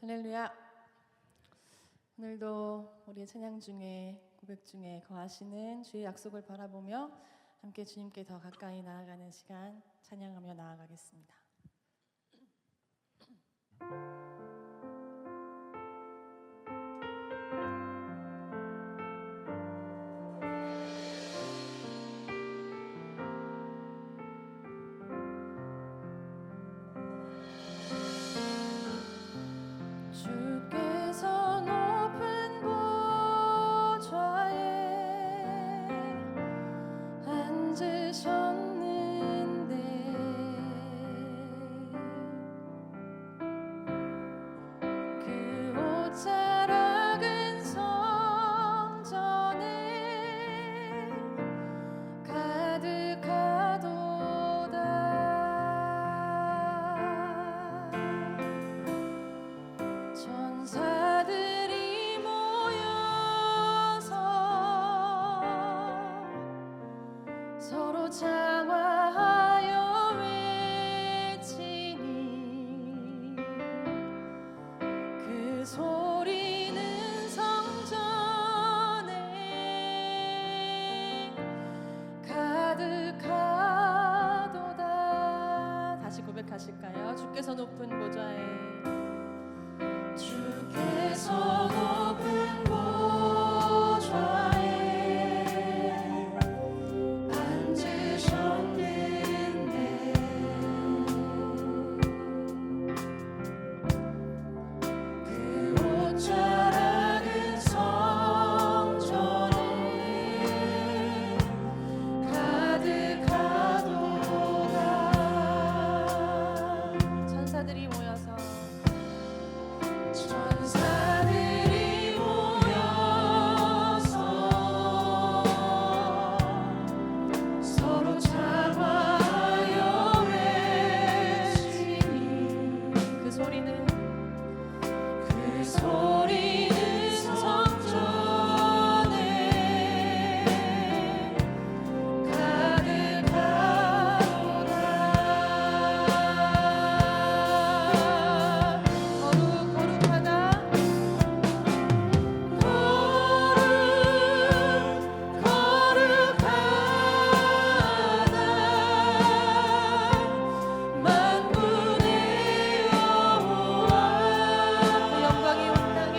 할렐루야. 오늘도 우리의 찬양 중에 고백 중에 거하시는 주의 약속을 바라보며 함께 주님께 더 가까이 나아가는 시간 찬양하며 나아가겠습니다. 주께서 높은 보좌에 앉으셨는데 그 옷자락은 성전에 가득하도다. 천사들이 모여서 서로 장화하여 외치니 그 소리는 성전에 가득하도다. 다시 고백하실까요? 주께서 높은 보좌에 주께서 높은 보좌에 앉으셨는데 그 옷자락은 성전에 가득하도다. 천사들이 모여서 서로 장화하여 외치니 그 소리는 성전에 가득하도다. 거룩하다 만군의 여호와 그 영광이 온다.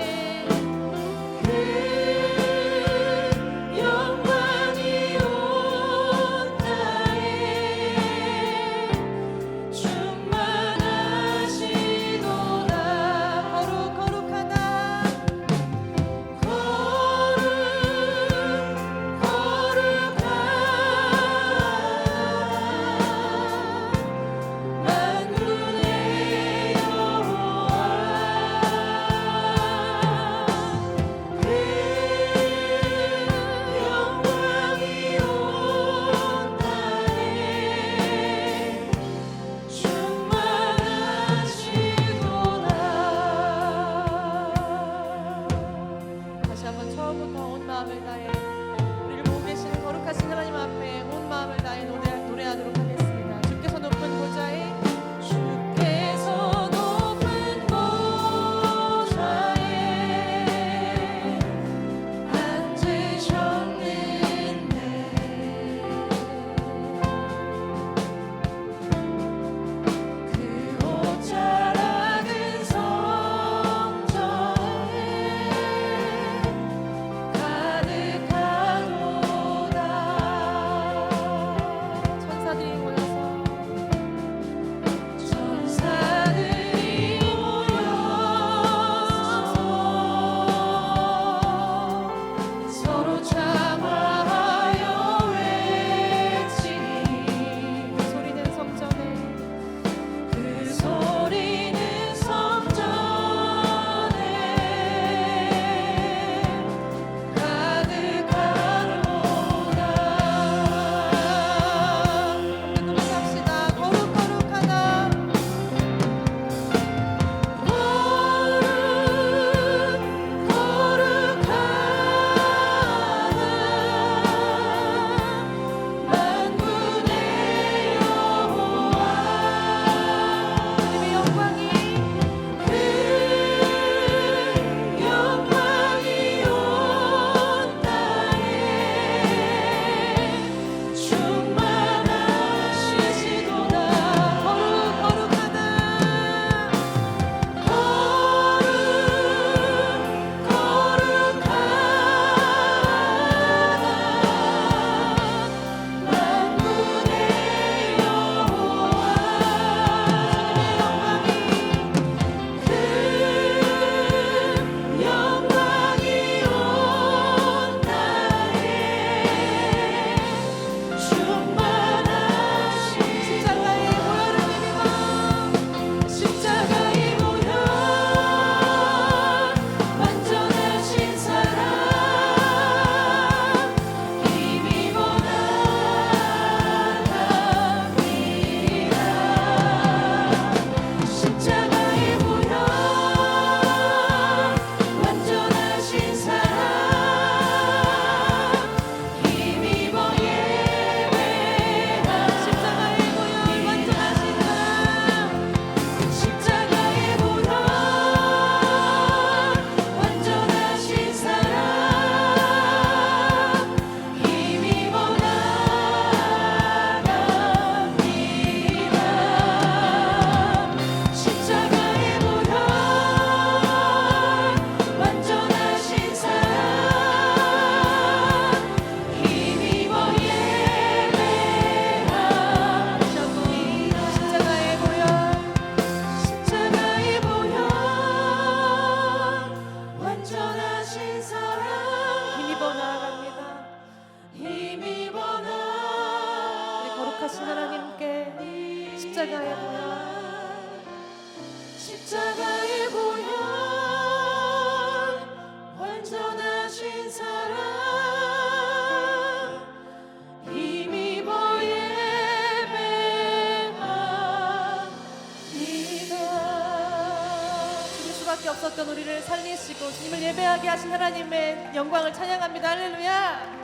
수밖에 없었던 우리를 살리시고 주님을 예배하게 하신 하나님의 영광을 찬양합니다. 할렐루야.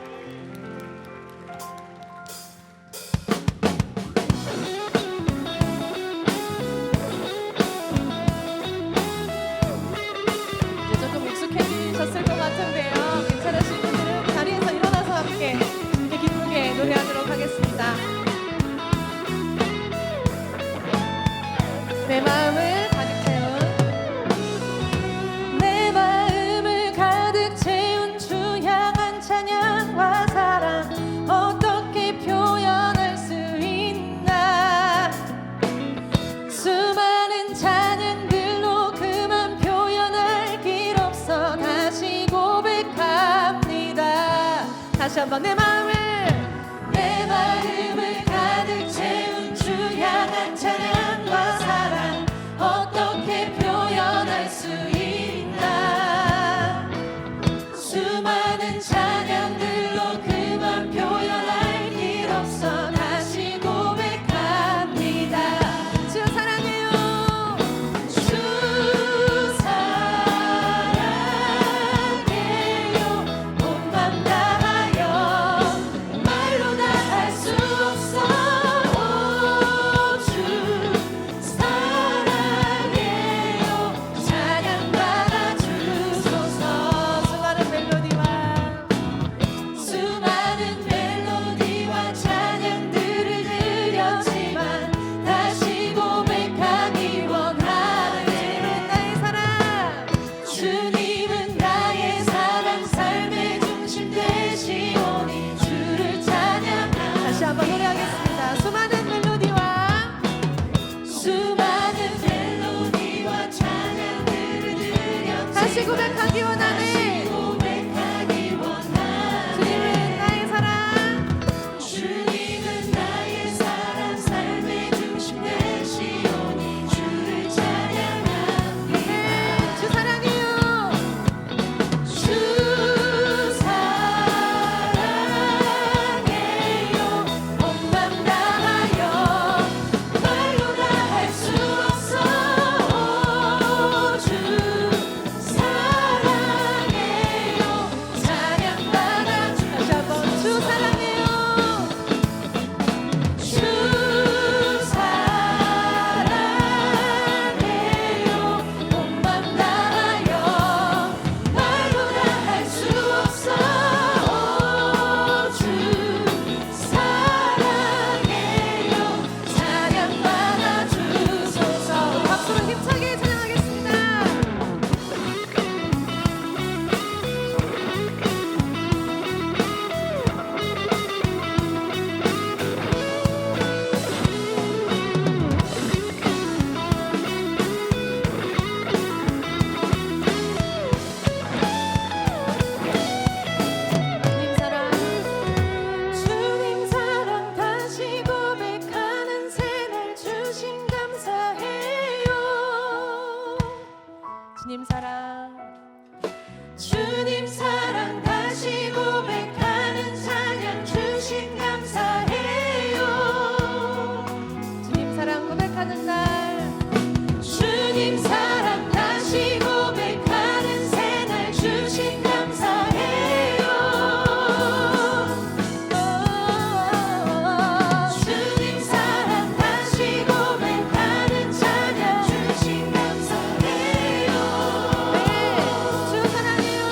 이제 조금 익숙해지셨을 것 같은데요. 괜찮으신 분들은 자리에서 일어나서 함께 기쁘게 노래하도록 하겠습니다. 내 마음을 가득 채운 내 마음을 가득 채운 주 향한 찬양과 사랑 어떻게 표현할 수 있나. 수많은 찬양들로 그만 표현할 길 없어 다시 고백합니다. 다시 한번 내 마음을 가득 채운 주 향한 찬양과 사랑 어떻게 표현할 수 있나. 수많은 찬양들로 그만 표현할 길 없어 다시 고백합니다. 주 사랑해요. 주 사랑해요. 온 맘 다하여 말로 다 할 수 없어. 주 사랑해요. 찬양받아 주소서. 수많은 멜로디와 찬양들을 드렸지만 다시 고백하기 원하네. 주님은 나의 사랑 삶의 중심 되시오니 주를 찬양하리. 다시 한번 노래하겠습니다. 수많은 멜로디와 찬양들을 드렸지만 다시 고백하기 원하네. 주님은 나의 사랑 삶의 중심 되시오니 주를 찬양합니다. 주 사랑해요. 주 사랑해요. 온 맘 다하여 말로 다 할 수 없어. 주 사랑해요. 찬양받아 주. 다시 한번 주 사랑해요. 주 사랑해요. 온 맘 다하여 말로 다 할 수 없어. 주 사랑해요. 찬양받아 주소서. 박수로 힘차게 찬양하겠습니다. 주님 사랑 다시 고백하는 새날 주심 감사해요. 주님 사랑 다시 고백하는 찬양 주심 감사해요. 주님 사랑 고백하는 날 주님 사랑 다시 고백하는 새날 주심 감사해요. 주님 사랑 다시 고백하는 찬양 주심 감사해요. 주 사랑해요.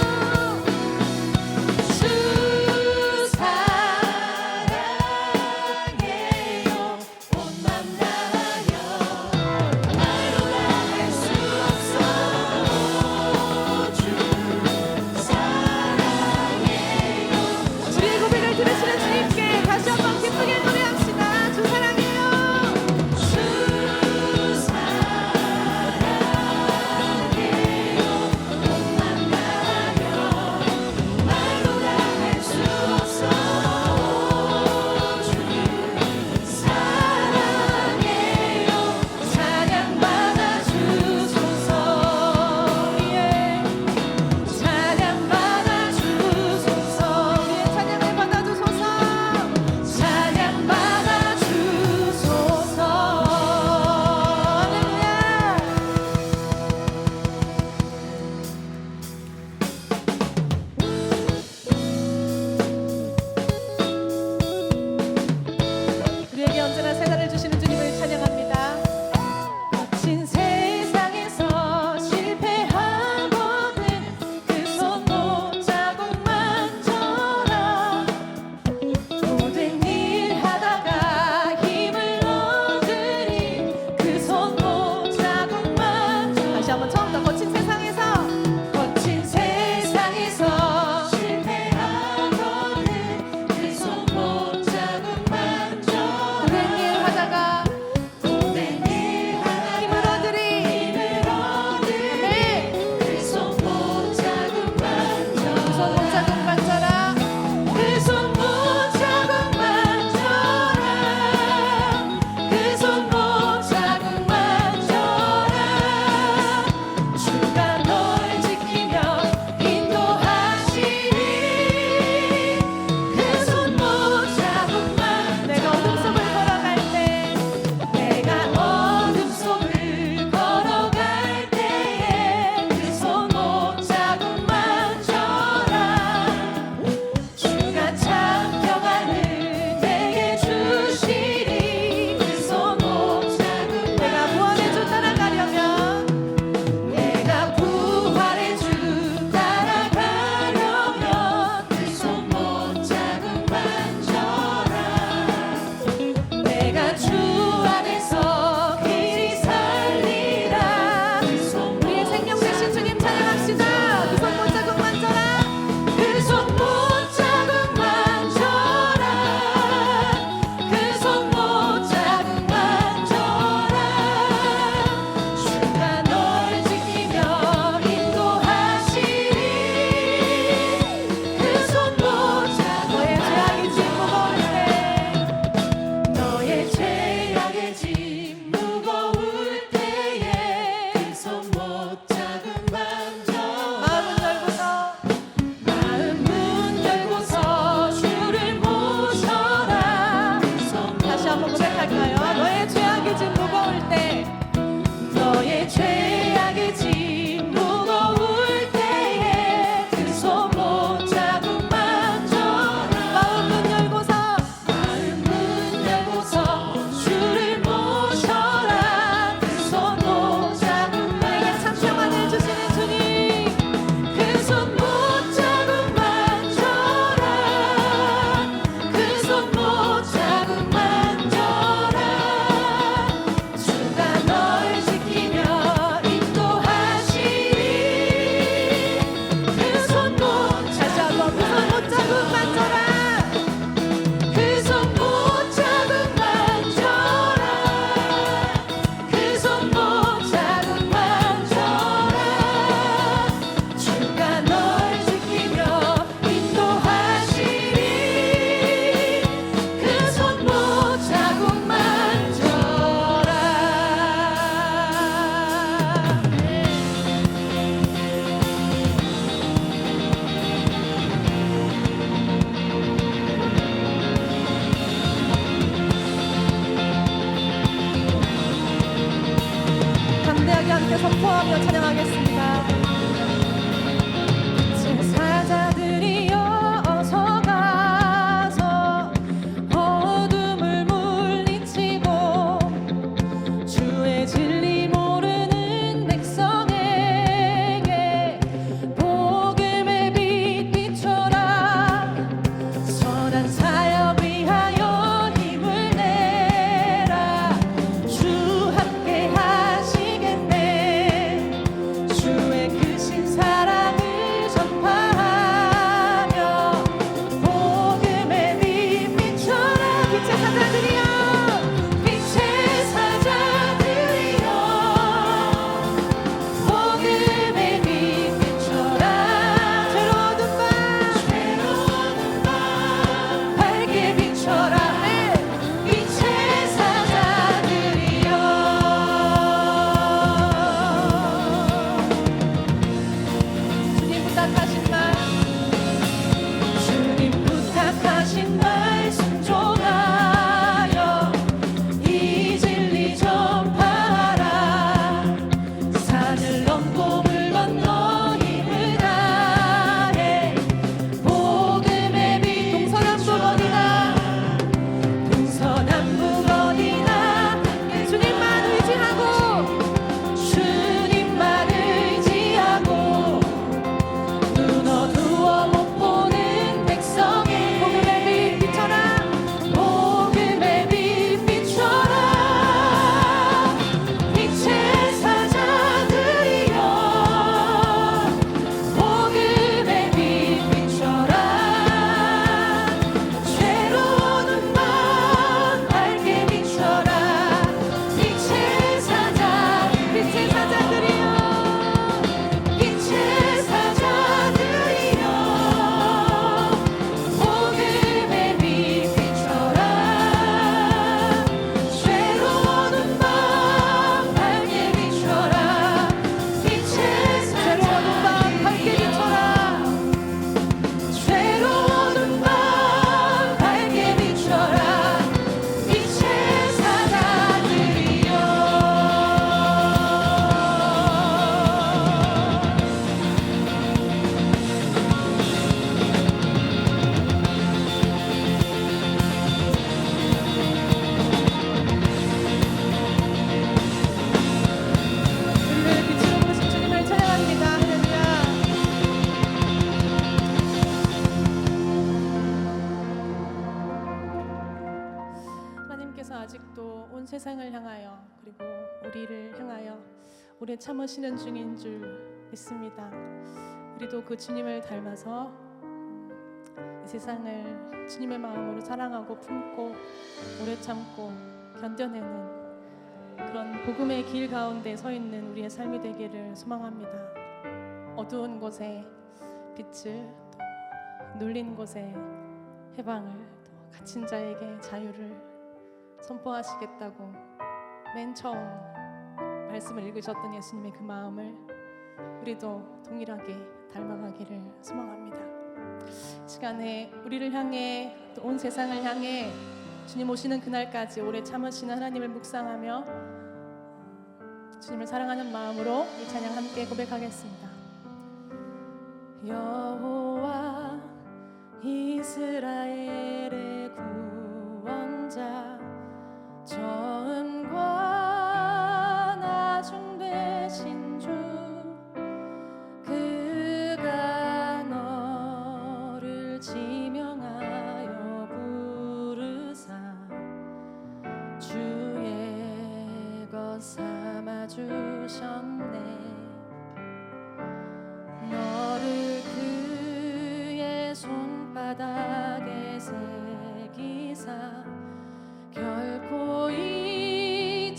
선포하며 찬양하겠습니다. 제사자들이여 어서 가서 어둠을 물리치고 주의 진리 모르는 백성에게 복음의 빛 비춰라. 선한 사역 위하여 힘을 내라. 주 함께 하시겠네. 주의 크신 사랑을 전파하며 복음의 빛 비춰라. 빛의 사자들이여 빛의 사자들이여 복음의 빛 비춰라. 죄로운 밤 밝게 비춰라. 네. 빛의 사자들이여 주님 부탁하신 말 순종하여 이 진리 전파하라. 산을 넘고 물 건너 힘을 다해 복음의 빛 동서남북 어디나 동서남북 어디나 주님만 의지하고 주님만 의지하고 눈 어두워 못 보는 백성의 복음의 빛 비춰라. 복음의 빛 비춰라. 빛의 사자들이여 복음의 빛 비춰라. 죄로운 밤 밝게 비춰라. 빛의 사자들이여 빛의 사자들이여 복음의 빛 비춰라. 죄로운 밤 밝게 비춰라. 빛의 사자들이여 밝게 비춰라. 죄로운 밤 밝게 비춰라. 빛의 사자들이여 우리를 빛으로 부르신 주님을 찬양합니다. 할렐루야. 하나님께서 아직도 온 세상을 향하여 그리고 우리를 향하여 오래 참으시는 중인 줄 믿습니다. 우리도 그 주님을 닮아서 이 세상을 주님의 마음으로 사랑하고 품고 오래 참고 견뎌내는 그런 복음의 길 가운데 서 있는 우리의 삶이 되기를 소망합니다. 어두운 곳에 빛을, 또 눌린 곳에 해방을, 또 갇힌 자에게 자유를 선포하시겠다고 맨 처음 말씀을 읽으셨던 예수님의 그 마음을 우리도 동일하게 닮아가기를 소망합니다. 시간에 우리를 향해 또 온 세상을 향해 주님 오시는 그날까지 오래 참으시는 하나님을 묵상하며 주님을 사랑하는 마음으로 이 찬양 함께 고백하겠습니다. 여호와 이스라엘의 구원자 처음과 나중 되신 주 그가 너를 지명하여 부르사 주의 것 삼아 주셨네. 너를 그의 손바닥에 새기사 결코 잊지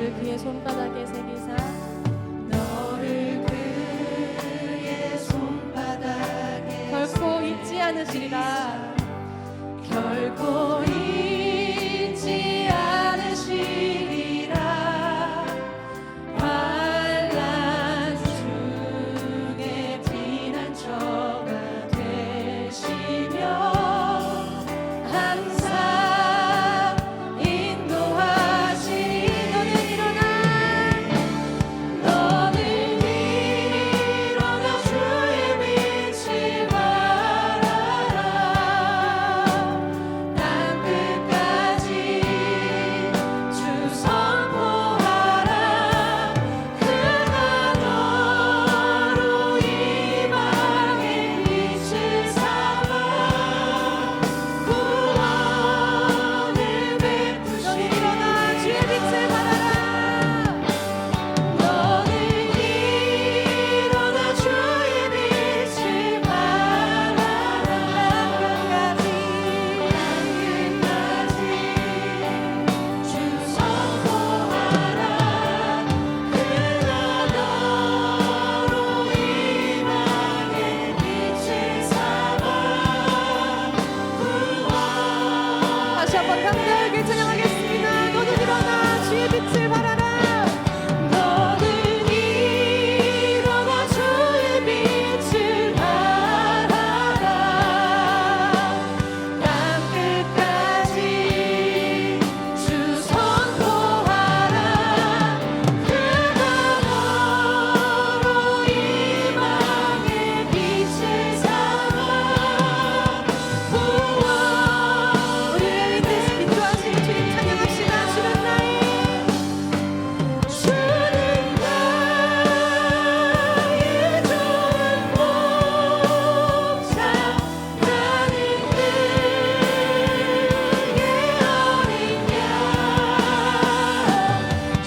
너를 그의 손바닥에 새기사 너를 그의 손바닥에 결코 잊지 않으시리라. 결코 잊지 않으시리라. 환난 중에 피난처가 되시며 항상 인도하시니. 너는 일어나 주의 빛을 발하라. 땅끝까지 주 선포하라. 그가 너로 이방의 빛을 삼아 구원을 베푸시니. 일어나 주의 빛을 발하라. 너는 일어나 주의 빛을 발하라. 땅끝까지 주 선포하라. 그가 너로 이방의 빛을 삼아 구원. 다시 한번 강렬하게 찬양하겠습니다. 너는 일어나 주의 빛을 발하라. 너는 일어나 주의 빛을 발하라. 땅끝까지 주 선포하라. 그가 너로 이방의 빛을 삼아 구원. 우리의 인도하신 주님 찬양합시다. 주는 나의 주는 나의 좋은 목자. 나는 그의 어린 양.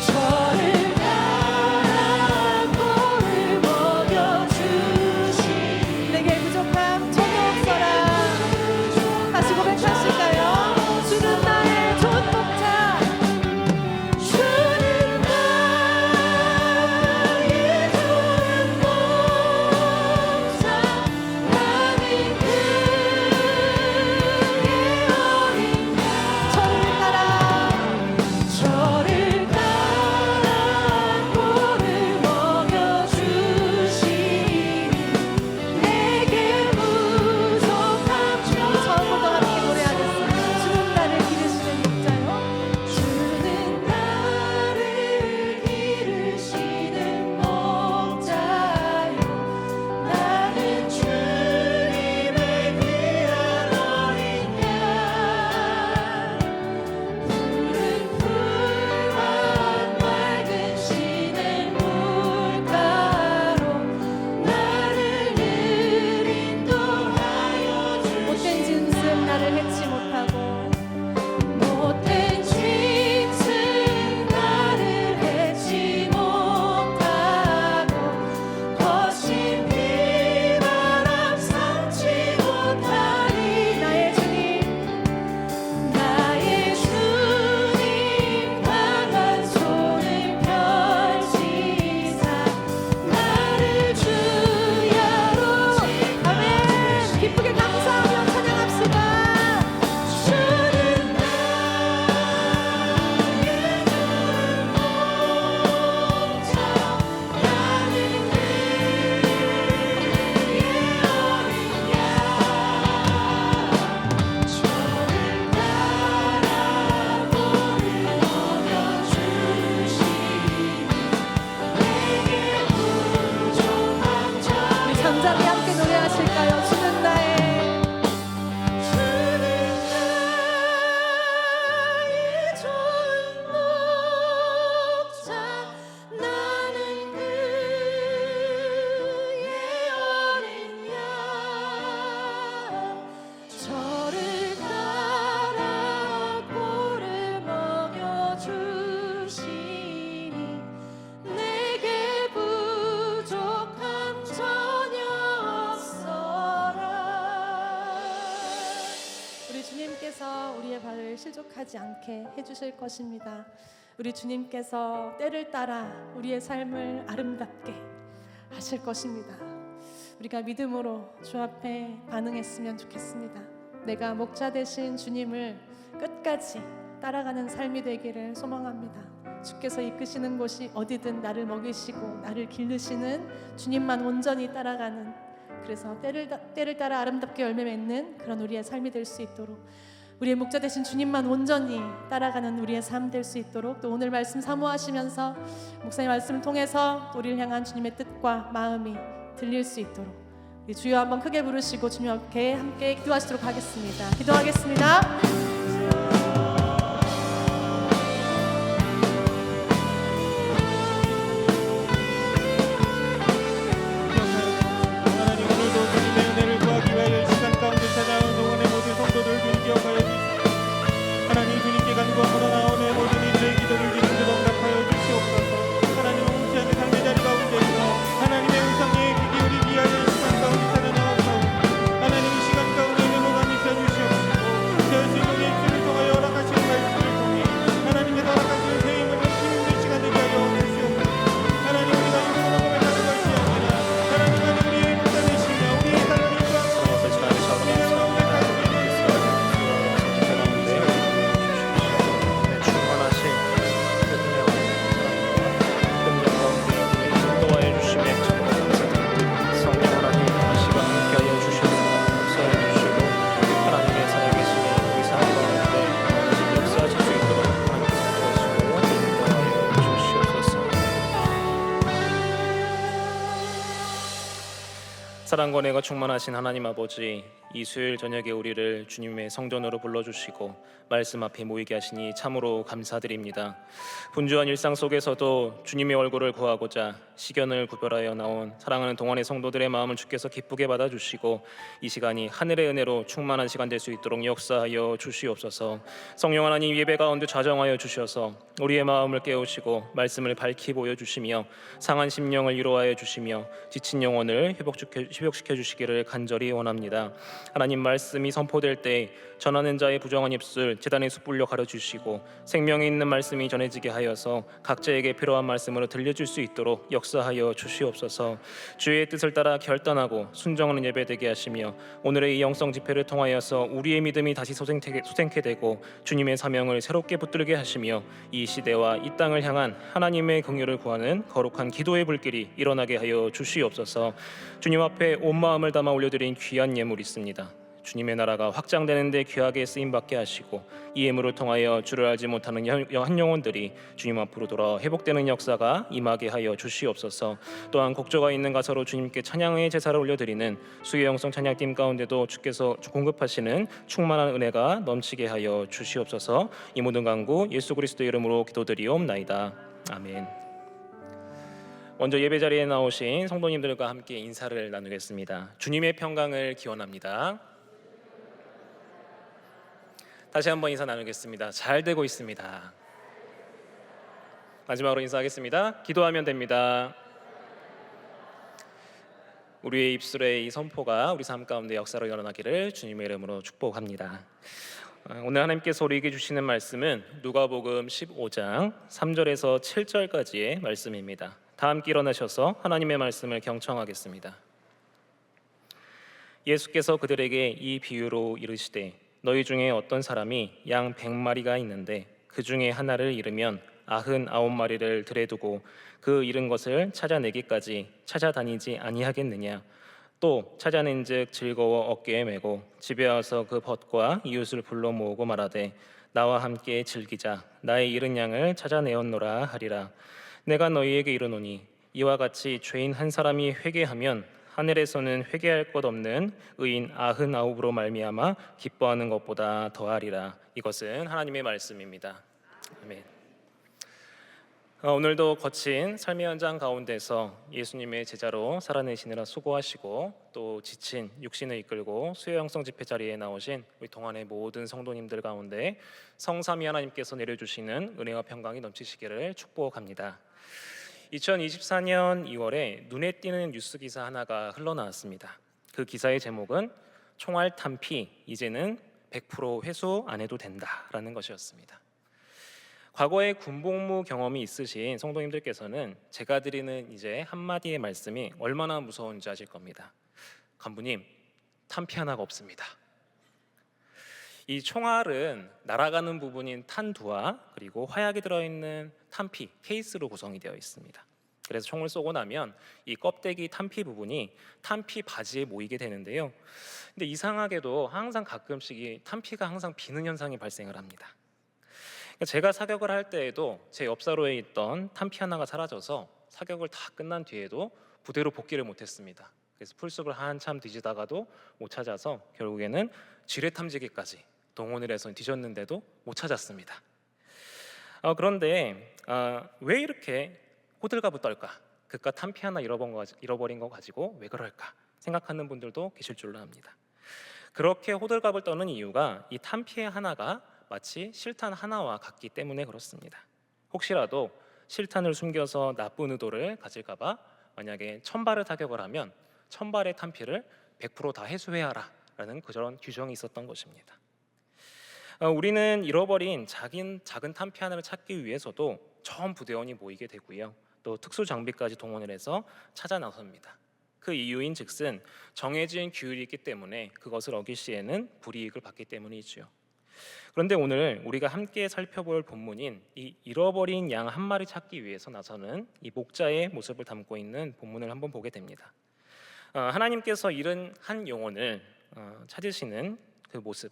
저를 따라 꼴을 먹여주시니. 내게 부족함 전혀 없어라. 다시 고백하실까요? 주는 나의 좋은 목자. 주는 나의 좋은 목자. 나는 그의 어린 양. 저를 따라 저를 따라 꼴을 먹여주시니. 내게 부족함 처음부터 함께 노래하겠습니다. 주는 나를 기르시는 목자요. 주는 나를 기르시는 목자요. 나는 주님의 귀한 어린 양. 푸른 풀과 맑은 시냇 물가로 나를 늘 인도하여 못된 짐승 나를 해치 못하고 못된 짐승 나를 해치 못하고 거친 비바람 삼지 못하리. 나의 주님 강한 손을 펼치사 나를 주야로 아멘. 기쁘게 감사하며 찬양합시다. 주는 나의 좋은 목자. 나는 그의 어린 양. 저를 따라 꼴을 먹여주시니. 내게 부족한 우리 잠잠히 함께 노래하실까요? 주는 나의 주는 나의 좋은 목자. 나는 그의 어린 양. 저를 따라 꼴을 먹여주시니. 내게 부족함 전혀 없어라. 우리 주님께서 우리의 발을 실족하지 않게 해주실 것입니다. 우리 주님께서 때를 따라 우리의 삶을 아름답게 하실 것입니다. 우리가 믿음으로 주 앞에 반응했으면 좋겠습니다. 내가 목자 되신 주님을 끝까지 따라가는 삶이 되기를 소망합니다. 주께서 이끄시는 곳이 어디든 나를 먹이시고 나를 기르시는 주님만 온전히 따라가는, 그래서 때를 따라 아름답게 열매 맺는 그런 우리의 삶이 될 수 있도록, 우리의 목자 되신 주님만 온전히 따라가는 우리의 삶 될 수 있도록, 또 오늘 말씀 사모하시면서 목사님 말씀을 통해서 우리를 향한 주님의 뜻과 마음이 들릴 수 있도록 우리 주여 한번 크게 부르시고 주님 앞에 함께 기도하시도록 하겠습니다. 기도하겠습니다. 사랑과 은혜가 충만하신 하나님 아버지, 이 수요일 저녁에 우리를 주님의 성전으로 불러주시고 말씀 앞에 모이게 하시니 참으로 감사드립니다. 분주한 일상 속에서도 주님의 얼굴을 구하고자 시견을 구별하여 나온 사랑하는 동안의 성도들의 마음을 주께서 기쁘게 받아주시고 이 시간이 하늘의 은혜로 충만한 시간 될 수 있도록 역사하여 주시옵소서. 성령 하나님, 예배 가운데 좌정하여 주셔서 우리의 마음을 깨우시고 말씀을 밝히 보여주시며 상한 심령을 위로하여 주시며 지친 영혼을 회복시켜 주시기를 간절히 원합니다. 하나님, 말씀이 선포될 때 전하는 자의 부정한 입술 제단의 숯불로 가려주시고 생명이 있는 말씀이 전해지게 하여서 각자에게 필요한 말씀으로 들려줄 수 있도록 역사하여 주시옵소서. 주의 뜻을 따라 결단하고 순종하는 예배되게 하시며 오늘의 이 영성 집회를 통하여서 우리의 믿음이 다시 소생케 되고 주님의 사명을 새롭게 붙들게 하시며 이 시대와 이 땅을 향한 하나님의 긍휼을 구하는 거룩한 기도의 불길이 일어나게 하여 주시옵소서. 주님 앞에 온 마음을 담아 올려드린 귀한 예물이 있습니다. 주님의 나라가 확장되는 데 귀하게 쓰임받게 하시고 이 예물을 통하여 주를 알지 못하는 한 영혼들이 주님 앞으로 돌아 회복되는 역사가 임하게 하여 주시옵소서. 또한 곡조가 있는 가사로 주님께 찬양의 제사를 올려드리는 수요 영성 찬양팀 가운데도 주께서 공급하시는 충만한 은혜가 넘치게 하여 주시옵소서. 이 모든 간구 예수 그리스도의 이름으로 기도드리옵나이다. 아멘. 먼저 예배 자리에 나오신 성도님들과 함께 인사를 나누겠습니다. 주님의 평강을 기원합니다. 다시 한번 인사 나누겠습니다. 잘 되고 있습니다. 마지막으로 인사하겠습니다. 기도하면 됩니다. 우리의 입술의 이 선포가 우리 삶 가운데 역사로 일어나기를 주님의 이름으로 축복합니다. 오늘 하나님께서 우리에게 주시는 말씀은 누가복음 15장 3절에서 7절까지의 말씀입니다. 다 함께 일어나셔서 하나님의 말씀을 경청하겠습니다. 예수께서 그들에게 이 비유로 이르시되 너희 중에 어떤 사람이 양 100마리가 있는데 그 중에 하나를 잃으면 99마리를 들에 두고 그 잃은 것을 찾아내기까지 찾아다니지 아니하겠느냐. 또 찾아낸즉 즐거워 어깨에 메고 집에 와서 그 벗과 이웃을 불러 모으고 말하되 나와 함께 즐기자. 나의 잃은 양을 찾아내었노라 하리라. 내가 너희에게 이르노니 이와 같이 죄인 한 사람이 회개하면 하늘에서는 회개할 것 없는 의인 99으로 말미암아 기뻐하는 것보다 더하리라. 이것은 하나님의 말씀입니다. 아멘. 오늘도 거친 삶의 현장 가운데서 예수님의 제자로 살아내시느라 수고하시고 또 지친 육신을 이끌고 수요 영성 집회 자리에 나오신 우리 동안의 모든 성도님들 가운데 성삼위 하나님께서 내려주시는 은혜와 평강이 넘치시기를 축복합니다. 2024년 2월에 눈에 띄는 뉴스 기사 하나가 흘러나왔습니다. 그 기사의 제목은 총알 탄피 이제는 100% 회수 안 해도 된다라는 것이었습니다. 과거에 군복무 경험이 있으신 성도님들께서는 제가 드리는 이제 한마디의 말씀이 얼마나 무서운지 아실 겁니다. 간부님, 탄피 하나가 없습니다. 이 총알은 날아가는 부분인 탄두와 그리고 화약이 들어있는 탄피 케이스로 구성이 되어 있습니다. 그래서 총을 쏘고 나면 이 껍데기 탄피 부분이 탄피 바지에 모이게 되는데요. 근데 이상하게도 항상 가끔씩 이 탄피가 항상 비는 현상이 발생을 합니다. 그러니까 제가 사격을 할 때에도 제 옆사로에 있던 탄피 하나가 사라져서 사격을 다 끝난 뒤에도 부대로 복귀를 못했습니다. 그래서 풀숲을 한참 뒤지다가도 못 찾아서 결국에는 지뢰 탐지기까지 동원을 해서 뒤졌는데도 못 찾았습니다. 그런데 왜 이렇게 호들갑을 떨까? 그깟 탄피 하나 잃어버린 거 가지고 왜 그럴까? 생각하는 분들도 계실 줄로 압니다. 그렇게 호들갑을 떠는 이유가 이 탄피 하나가 마치 실탄 하나와 같기 때문에 그렇습니다. 혹시라도 실탄을 숨겨서 나쁜 의도를 가질까 봐 만약에 1000발을 타격을 하면 1000발의 탄피를 100%다 회수해야 하라는 그런 규정이 있었던 것입니다. 우리는 잃어버린 작은 탄피 하나를 찾기 위해서도 전 부대원이 모이게 되고요. 또 특수 장비까지 동원을 해서 찾아 나섭니다. 그 이유인 즉슨 정해진 규율이 있기 때문에 그것을 어길 시에는 불이익을 받기 때문이지요. 그런데 오늘 우리가 함께 살펴볼 본문인 이 잃어버린 양 한 마리 찾기 위해서 나서는 이 목자의 모습을 담고 있는 본문을 한번 보게 됩니다. 하나님께서 잃은 한 영혼을 찾으시는 그 모습,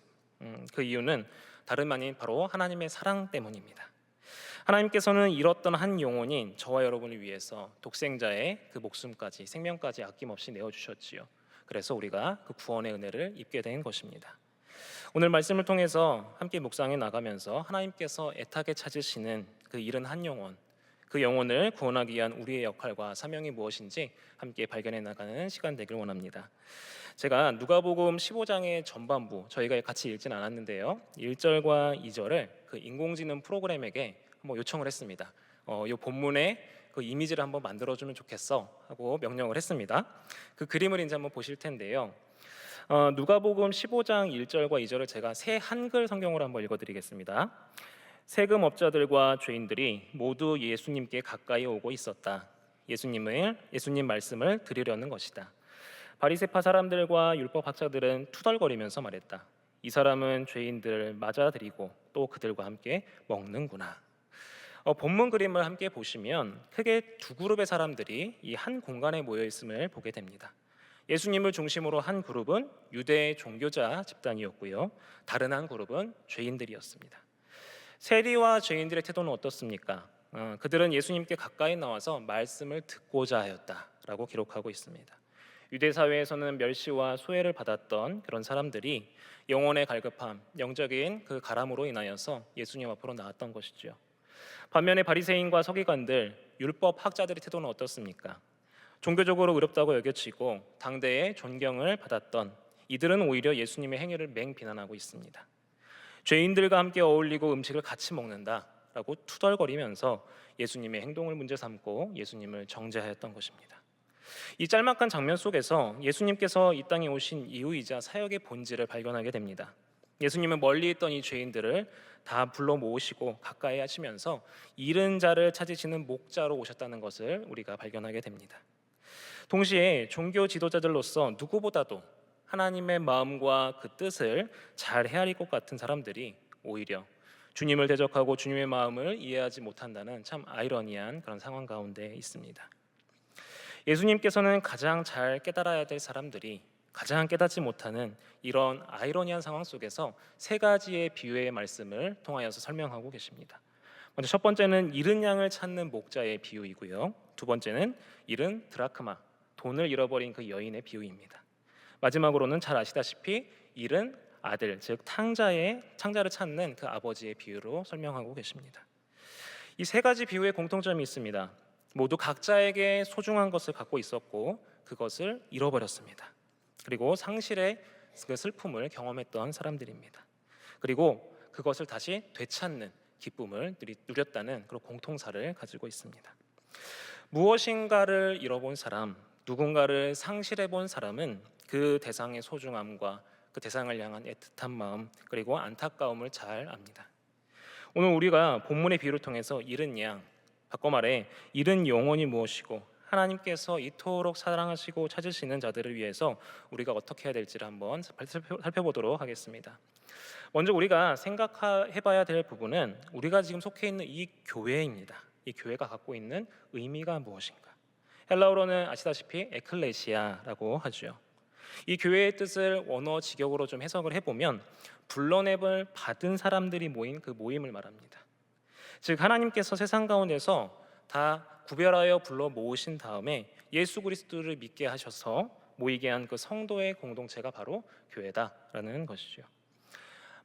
그 이유는 다름 아닌 바로 하나님의 사랑 때문입니다. 하나님께서는 잃었던 한 영혼인 저와 여러분을 위해서 독생자의 그 목숨까지 생명까지 아낌없이 내어주셨지요. 그래서 우리가 그 구원의 은혜를 입게 된 것입니다. 오늘 말씀을 통해서 함께 묵상해 나가면서 하나님께서 애타게 찾으시는 그 잃은 한 영혼, 그 영혼을 구원하기 위한 우리의 역할과 사명이 무엇인지 함께 발견해 나가는 시간 되길 원합니다. 제가 누가복음 15장의 전반부 저희가 같이 읽진 않았는데요. 1절과 2절을 그 인공지능 프로그램에게 한번 요청을 했습니다. 이 본문의 그 이미지를 한번 만들어주면 좋겠어 하고 명령을 했습니다. 그 그림을 이제 한번 보실 텐데요. 누가복음 15장 1절과 2절을 제가 새 한글 성경으로 한번 읽어드리겠습니다. 세금업자들과 죄인들이 모두 예수님께 가까이 오고 있었다. 예수님 말씀을 들으려는 것이다. 바리새파 사람들과 율법학자들은 투덜거리면서 말했다. 이 사람은 죄인들을 맞아들이고 또 그들과 함께 먹는구나. 본문 그림을 함께 보시면 크게 두 그룹의 사람들이 이 한 공간에 모여 있음을 보게 됩니다. 예수님을 중심으로 한 그룹은 유대 종교자 집단이었고요. 다른 한 그룹은 죄인들이었습니다. 세리와 죄인들의 태도는 어떻습니까? 그들은 예수님께 가까이 나와서 말씀을 듣고자 하였다라고 기록하고 있습니다. 유대 사회에서는 멸시와 소외를 받았던 그런 사람들이 영혼의 갈급함, 영적인 그 가람으로 인하여서 예수님 앞으로 나왔던 것이죠. 반면에 바리새인과 서기관들, 율법 학자들의 태도는 어떻습니까? 종교적으로 의롭다고 여겨지고 당대의 존경을 받았던 이들은 오히려 예수님의 행위를 맹비난하고 있습니다. 죄인들과 함께 어울리고 음식을 같이 먹는다라고 투덜거리면서 예수님의 행동을 문제 삼고 예수님을 정죄하였던 것입니다. 이 짤막한 장면 속에서 예수님께서 이 땅에 오신 이유이자 사역의 본질을 발견하게 됩니다. 예수님은 멀리 있던 이 죄인들을 다 불러 모으시고 가까이 하시면서 잃은 자를 찾으시는 목자로 오셨다는 것을 우리가 발견하게 됩니다. 동시에 종교 지도자들로서 누구보다도 하나님의 마음과 그 뜻을 잘 헤아릴 것 같은 사람들이 오히려 주님을 대적하고 주님의 마음을 이해하지 못한다는 참 아이러니한 그런 상황 가운데 있습니다. 예수님께서는 가장 잘 깨달아야 될 사람들이 가장 깨닫지 못하는 이런 아이러니한 상황 속에서 세 가지의 비유의 말씀을 통하여서 설명하고 계십니다. 먼저 첫 번째는 잃은 양을 찾는 목자의 비유이고요. 두 번째는 잃은 드라크마, 돈을 잃어버린 그 여인의 비유입니다. 마지막으로는 잘 아시다시피 잃은 아들, 즉 창자를 찾는 그 아버지의 비유로 설명하고 계십니다. 이 세 가지 비유의 공통점이 있습니다. 모두 각자에게 소중한 것을 갖고 있었고 그것을 잃어버렸습니다. 그리고 상실의 그 슬픔을 경험했던 사람들입니다. 그리고 그것을 다시 되찾는 기쁨을 누렸다는 그런 공통사를 가지고 있습니다. 무엇인가를 잃어본 사람, 누군가를 상실해본 사람은 그 대상의 소중함과 그 대상을 향한 애틋한 마음 그리고 안타까움을 잘 압니다. 오늘 우리가 본문의 비유를 통해서 잃은 양, 바꿔 말해 잃은 영혼이 무엇이고 하나님께서 이토록 사랑하시고 찾으시는 자들을 위해서 우리가 어떻게 해야 될지를 한번 살펴보도록 하겠습니다. 먼저 우리가 생각해봐야 될 부분은 우리가 지금 속해 있는 이 교회입니다. 이 교회가 갖고 있는 의미가 무엇인가? 헬라어로는 아시다시피 에클레시아라고 하죠. 이 교회의 뜻을 원어 직역으로 좀 해석을 해보면 불러냄을 받은 사람들이 모인 그 모임을 말합니다. 즉 하나님께서 세상 가운데서 다 구별하여 불러 모으신 다음에 예수 그리스도를 믿게 하셔서 모이게 한 그 성도의 공동체가 바로 교회다라는 것이죠.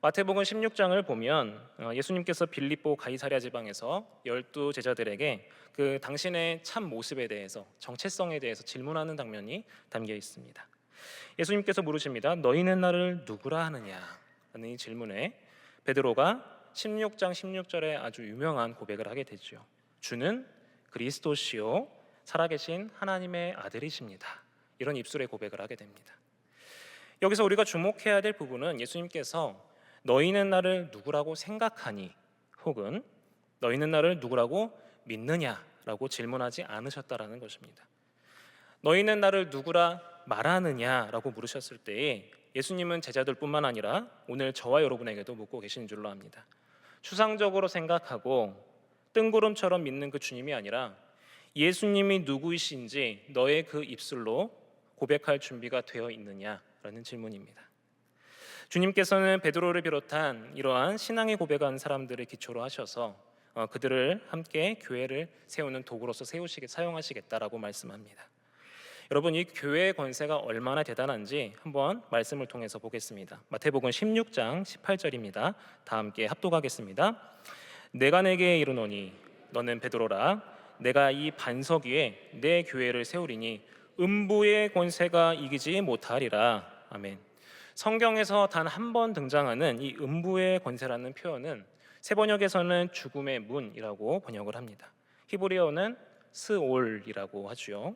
마태복음 16장을 보면 예수님께서 빌립보 가이사랴 지방에서 12 제자들에게 그 당신의 참 모습에 대해서, 정체성에 대해서 질문하는 장면이 담겨 있습니다. 예수님께서 물으십니다. 너희는 나를 누구라 하느냐? 라는 이 질문에 베드로가 16장 16절에 아주 유명한 고백을 하게 되죠. 주는 그리스도시요 살아계신 하나님의 아들이십니다. 이런 입술의 고백을 하게 됩니다. 여기서 우리가 주목해야 될 부분은 예수님께서 너희는 나를 누구라고 생각하니 혹은 너희는 나를 누구라고 믿느냐라고 질문하지 않으셨다라는 것입니다. 너희는 나를 누구라 말하느냐라고 물으셨을 때에 예수님은 제자들뿐만 아니라 오늘 저와 여러분에게도 묻고 계시는 줄로 압니다. 추상적으로 생각하고 뜬구름처럼 믿는 그 주님이 아니라 예수님이 누구이신지 너의 그 입술로 고백할 준비가 되어 있느냐라는 질문입니다. 주님께서는 베드로를 비롯한 이러한 신앙의 고백한 사람들을 기초로 하셔서 그들을 함께 교회를 세우는 도구로서 사용하시겠다라고 말씀합니다. 여러분, 이 교회의 권세가 얼마나 대단한지 한번 말씀을 통해서 보겠습니다. 마태복음 16장 18절입니다. 다 함께 합독하겠습니다. 내가 내게 이르노니 너는 베드로라 내가 이 반석 위에 내 교회를 세우리니 음부의 권세가 이기지 못하리라. 아멘. 성경에서 단 한 번 등장하는 이 음부의 권세라는 표현은 세번역에서는 죽음의 문이라고 번역을 합니다. 히브리어는 스올이라고 하죠.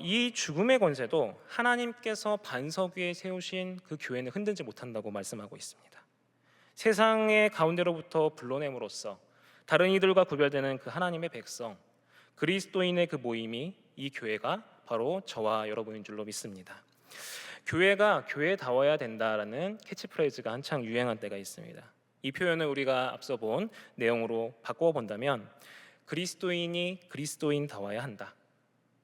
이 죽음의 권세도 하나님께서 반석 위에 세우신 그 교회는 흔들지 못한다고 말씀하고 있습니다. 세상의 가운데로부터 불러냄으로써 다른 이들과 구별되는 그 하나님의 백성, 그리스도인의 그 모임이 이 교회가 바로 저와 여러분인 줄로 믿습니다. 교회가 교회다워야 된다라는 캐치프레이즈가 한창 유행한 때가 있습니다. 이 표현을 우리가 앞서 본 내용으로 바꾸어 본다면 그리스도인이 그리스도인다워야 한다,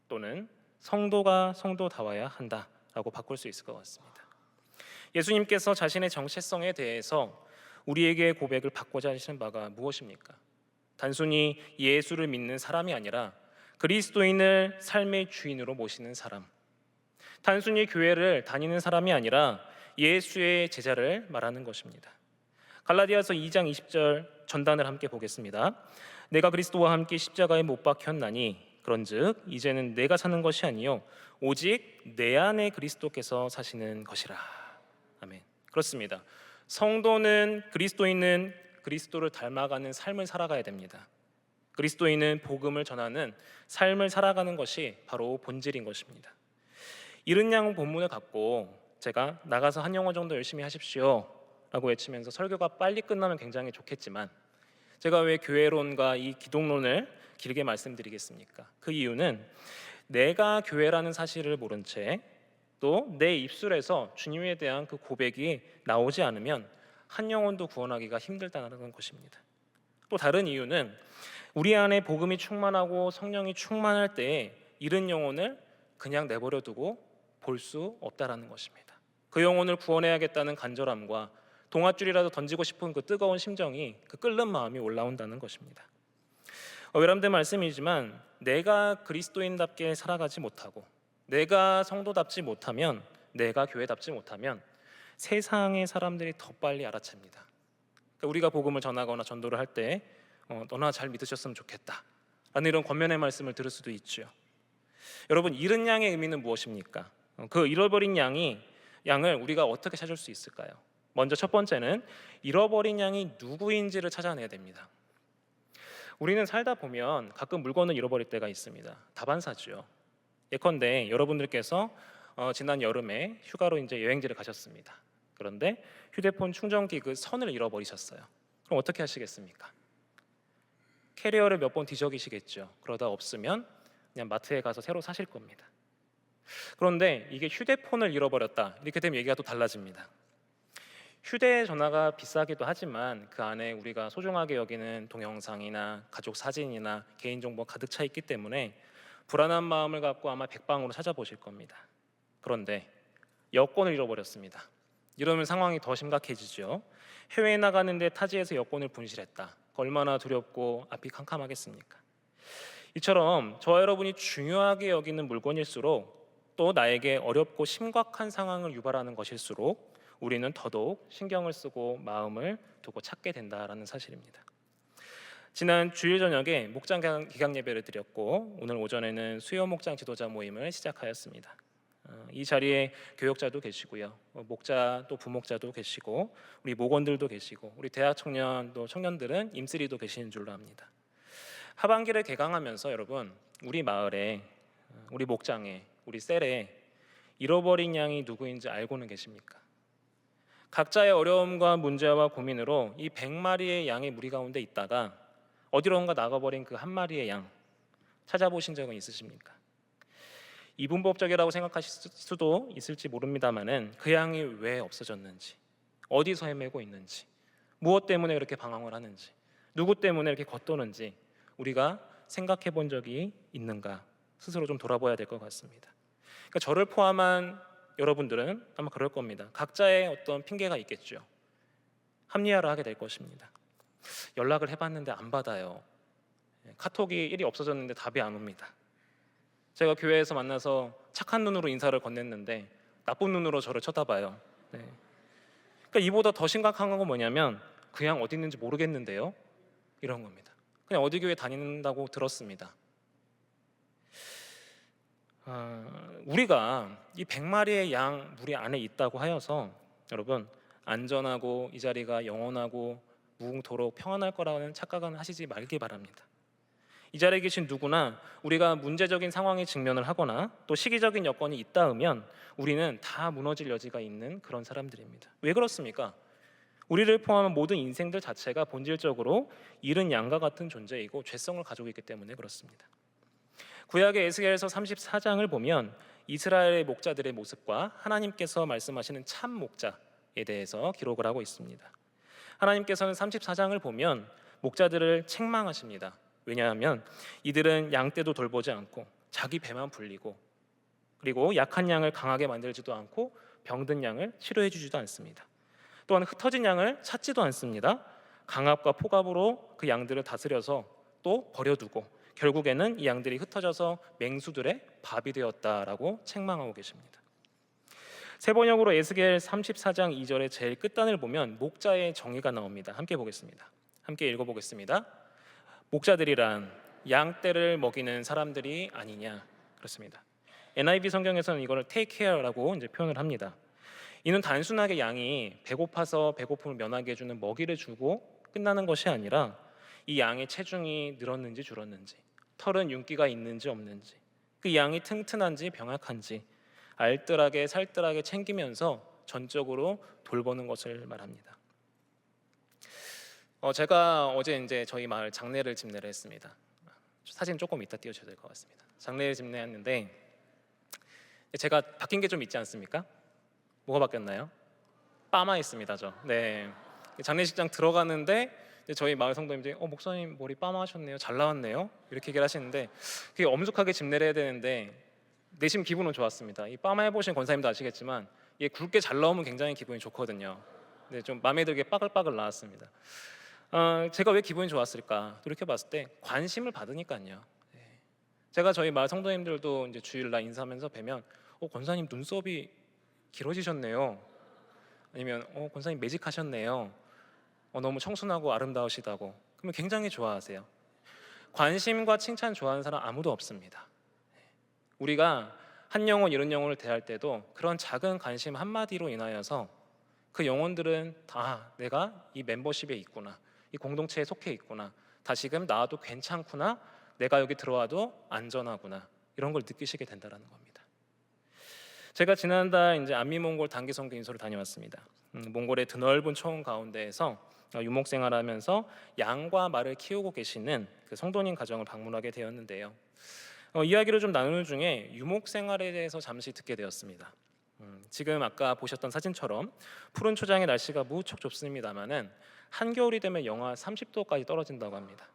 또는 성도가 성도다워야 한다라고 바꿀 수 있을 것 같습니다. 예수님께서 자신의 정체성에 대해서 우리에게 고백을 받고자 하시는 바가 무엇입니까? 단순히 예수를 믿는 사람이 아니라 그리스도인을 삶의 주인으로 모시는 사람, 단순히 교회를 다니는 사람이 아니라 예수의 제자를 말하는 것입니다. 갈라디아서 2장 20절 전단을 함께 보겠습니다. 내가 그리스도와 함께 십자가에 못 박혔나니 그런즉 이제는 내가 사는 것이 아니요 오직 내 안에 그리스도께서 사시는 것이라. 아멘. 그렇습니다. 성도는 그리스도인은 그리스도를 닮아가는 삶을 살아가야 됩니다. 그리스도인은 복음을 전하는 삶을 살아가는 것이 바로 본질인 것입니다. 잃은 양 본문을 갖고 제가 나가서 한 영어 정도 열심히 하십시오 라고 외치면서 설교가 빨리 끝나면 굉장히 좋겠지만 제가 왜 교회론과 이 기독론을 길게 말씀드리겠습니까? 그 이유는 내가 교회라는 사실을 모른 채 또 내 입술에서 주님에 대한 그 고백이 나오지 않으면 한 영혼도 구원하기가 힘들다는 것입니다. 또 다른 이유는 우리 안에 복음이 충만하고 성령이 충만할 때에 잃은 영혼을 그냥 내버려 두고 볼 수 없다라는 것입니다. 그 영혼을 구원해야겠다는 간절함과 동아줄이라도 던지고 싶은 그 뜨거운 심정이, 그 끓는 마음이 올라온다는 것입니다. 외람된 말씀이지만 내가 그리스도인답게 살아가지 못하고 내가 성도답지 못하면, 내가 교회답지 못하면 세상의 사람들이 더 빨리 알아챕니다. 그러니까 우리가 복음을 전하거나 전도를 할 때 너나 잘 믿으셨으면 좋겠다 라는 이런 권면의 말씀을 들을 수도 있죠. 여러분, 잃은 양의 의미는 무엇입니까? 그 잃어버린 양을 우리가 어떻게 찾을 수 있을까요? 먼저 첫 번째는 잃어버린 양이 누구인지를 찾아내야 됩니다. 우리는 살다 보면 가끔 물건을 잃어버릴 때가 있습니다. 다반사죠. 예컨대 여러분들께서 지난 여름에 휴가로 이제 여행지를 가셨습니다. 그런데 휴대폰 충전기 그 선을 잃어버리셨어요. 그럼 어떻게 하시겠습니까? 캐리어를 몇 번 뒤적이시겠죠. 그러다 없으면 그냥 마트에 가서 새로 사실 겁니다. 그런데 이게 휴대폰을 잃어버렸다, 이렇게 되면 얘기가 또 달라집니다. 휴대전화가 비싸기도 하지만 그 안에 우리가 소중하게 여기는 동영상이나 가족 사진이나 개인정보 가득 차 있기 때문에 불안한 마음을 갖고 아마 백방으로 찾아보실 겁니다. 그런데 여권을 잃어버렸습니다. 이러면 상황이 더 심각해지죠. 해외에 나가는데 타지에서 여권을 분실했다. 얼마나 두렵고 앞이 캄캄하겠습니까? 이처럼 저와 여러분이 중요하게 여기는 물건일수록 또 나에게 어렵고 심각한 상황을 유발하는 것일수록 우리는 더더욱 신경을 쓰고 마음을 두고 찾게 된다라는 사실입니다. 지난 주일 저녁에 목장 기강 예배를 드렸고 오늘 오전에는 수요 목장 지도자 모임을 시작하였습니다. 이 자리에 교역자도 계시고요, 목자 또 부목자도 계시고 우리 목원들도 계시고 우리 대학 청년 또 청년들은 임쓰리도 계시는 줄로 압니다. 하반기를 개강하면서 여러분, 우리 마을에, 우리 목장에, 우리 셀에 잃어버린 양이 누구인지 알고는 계십니까? 각자의 어려움과 문제와 고민으로 이 100마리의 양의 무리 가운데 있다가 어디론가 나가버린 그 한 마리의 양 찾아보신 적은 있으십니까? 이분법적이라고 생각하실 수도 있을지 모릅니다만은 그 양이 왜 없어졌는지, 어디서 헤매고 있는지, 무엇 때문에 그렇게 방황을 하는지, 누구 때문에 이렇게 겉도는지 우리가 생각해 본 적이 있는가 스스로 좀 돌아봐야 될 것 같습니다. 그러니까 저를 포함한 여러분들은 아마 그럴 겁니다. 각자의 어떤 핑계가 있겠죠. 합리화를 하게 될 것입니다. 연락을 해봤는데 안 받아요. 카톡이 일이 없어졌는데 답이 안 옵니다. 제가 교회에서 만나서 착한 눈으로 인사를 건넸는데 나쁜 눈으로 저를 쳐다봐요. 네. 그러니까 이보다 더 심각한 건 뭐냐면 그 양 어디 있는지 모르겠는데요, 이런 겁니다. 그냥 어디 교회 다닌다고 들었습니다. 우리가 이 100마리의 양 무리 안에 있다고 하여서 여러분 안전하고 이 자리가 영원하고 무궁토록 평안할 거라는 착각은 하시지 말기 바랍니다. 이 자리에 계신 누구나 우리가 문제적인 상황에 직면을 하거나 또 시기적인 여건이 있다면 우리는 다 무너질 여지가 있는 그런 사람들입니다. 왜 그렇습니까? 우리를 포함한 모든 인생들 자체가 본질적으로 잃은 양과 같은 존재이고 죄성을 가지고 있기 때문에 그렇습니다. 구약의 에스겔서 34장을 보면 이스라엘의 목자들의 모습과 하나님께서 말씀하시는 참 목자에 대해서 기록을 하고 있습니다. 하나님께서는 34장을 보면 목자들을 책망하십니다. 왜냐하면 이들은 양떼도 돌보지 않고 자기 배만 불리고 그리고 약한 양을 강하게 만들지도 않고 병든 양을 치료해 주지도 않습니다. 또한 흩어진 양을 찾지도 않습니다. 강압과 폭압으로 그 양들을 다스려서 또 버려두고 결국에는 이 양들이 흩어져서 맹수들의 밥이 되었다라고 책망하고 계십니다. 세 번역으로 에스겔 34장 2절의 제일 끝단을 보면 목자의 정의가 나옵니다. 함께 보겠습니다. 함께 읽어보겠습니다. 목자들이란 양떼를 먹이는 사람들이 아니냐, 그렇습니다. NIV 성경에서는 이걸 take care라고 이제 표현을 합니다. 이는 단순하게 양이 배고파서 배고픔을 면하게 해주는 먹이를 주고 끝나는 것이 아니라 이 양의 체중이 늘었는지 줄었는지, 털은 윤기가 있는지 없는지, 그 양이 튼튼한지 병약한지 알뜰하게 살뜰하게 챙기면서 전적으로 돌보는 것을 말합니다. 제가 어제 이제 저희 마을 장례를 집례를 했습니다. 사진 조금 이따 띄워줘야 될 것 같습니다. 장례를 집례했는데 제가 바뀐 게 좀 있지 않습니까? 뭐가 바뀌었나요? 빠마 있습니다, 저. 네. 장례식장 들어가는데 저희 마을 성도님들이 목사님 머리 빠마 하셨네요, 잘 나왔네요, 이렇게 얘기를 하시는데 그게 엄숙하게 집례를 해야 되는데 내심 기분은 좋았습니다. 이 빠마 해보신 권사님도 아시겠지만 이게 굵게 잘 나오면 굉장히 기분이 좋거든요. 근데 좀 마음에 들게 빠글빠글 나왔습니다. 제가 왜 기분이 좋았을까 돌이켜봤을 때 관심을 받으니까요. 제가 저희 마을 성도님들도 이제 주일날 인사하면서 뵈면 권사님 눈썹이 길어지셨네요, 아니면 권사님 매직하셨네요, 너무 청순하고 아름다우시다고, 그러면 굉장히 좋아하세요. 관심과 칭찬 좋아하는 사람 아무도 없습니다. 우리가 한 영혼 잃은 영혼을 대할 때도 그런 작은 관심 한마디로 인하여서 그 영혼들은 다 내가 이 멤버십에 있구나, 이 공동체에 속해 있구나, 다시금 나와도 괜찮구나, 내가 여기 들어와도 안전하구나, 이런 걸 느끼시게 된다는 겁니다. 제가 지난달 이제 안미몽골 단기 선교 인솔을 다녀왔습니다. 몽골의 드넓은 초원 가운데에서 유목 생활하면서 양과 말을 키우고 계시는 그 성도님 가정을 방문하게 되었는데요. 이야기를 좀 나누는 중에 유목 생활에 대해서 잠시 듣게 되었습니다. 지금 아까 보셨던 사진처럼 푸른 초장의 날씨가 무척 좁습니다만은 한겨울이 되면 영하 30도까지 떨어진다고 합니다.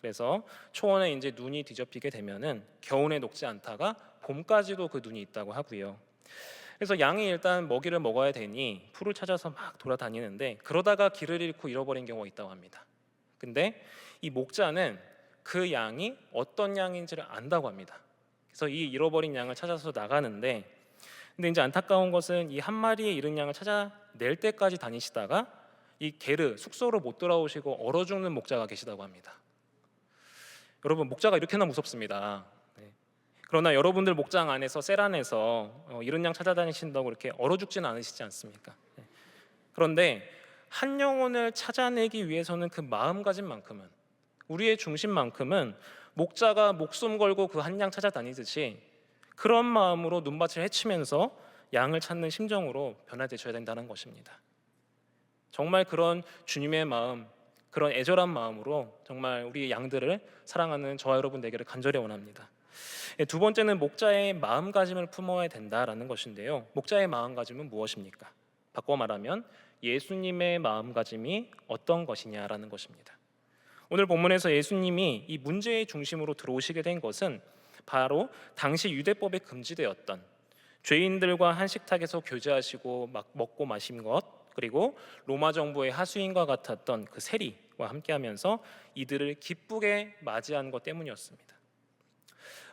그래서 초원에 이제 눈이 뒤덮이게 되면은 겨울에 녹지 않다가 봄까지도 그 눈이 있다고 하고요. 그래서 양이 일단 먹이를 먹어야 되니 풀을 찾아서 막 돌아다니는데 그러다가 길을 잃고 잃어버린 경우가 있다고 합니다. 근데 이 목자는 그 양이 어떤 양인지를 안다고 합니다. 그래서 이 잃어버린 양을 찾아서 나가는데 근데 이제 안타까운 것은 이 한 마리의 잃은 양을 찾아낼 때까지 다니시다가 이 게르 숙소로 못 돌아오시고 얼어 죽는 목자가 계시다고 합니다. 여러분 목자가 이렇게나 무섭습니다. 그러나 여러분들 목장 안에서 셀 안에서 잃은 양 찾아다니신다고 이렇게 얼어 죽지는 않으시지 않습니까? 그런데 한 영혼을 찾아내기 위해서는 그 마음가짐만큼은 우리의 중심만큼은 목자가 목숨 걸고 그 한 양 찾아다니듯이 그런 마음으로 눈밭을 헤치면서 양을 찾는 심정으로 변화되셔야 된다는 것입니다. 정말 그런 주님의 마음, 그런 애절한 마음으로 정말 우리 양들을 사랑하는 저와 여러분 되기를 간절히 원합니다. 두 번째는 목자의 마음가짐을 품어야 된다라는 것인데요. 목자의 마음가짐은 무엇입니까? 바꿔 말하면 예수님의 마음가짐이 어떤 것이냐라는 것입니다. 오늘 본문에서 예수님이 이 문제의 중심으로 들어오시게 된 것은 바로 당시 유대법에 금지되었던 죄인들과 한식탁에서 교제하시고 막 먹고 마신 것, 그리고 로마 정부의 하수인과 같았던 그 세리와 함께하면서 이들을 기쁘게 맞이한 것 때문이었습니다.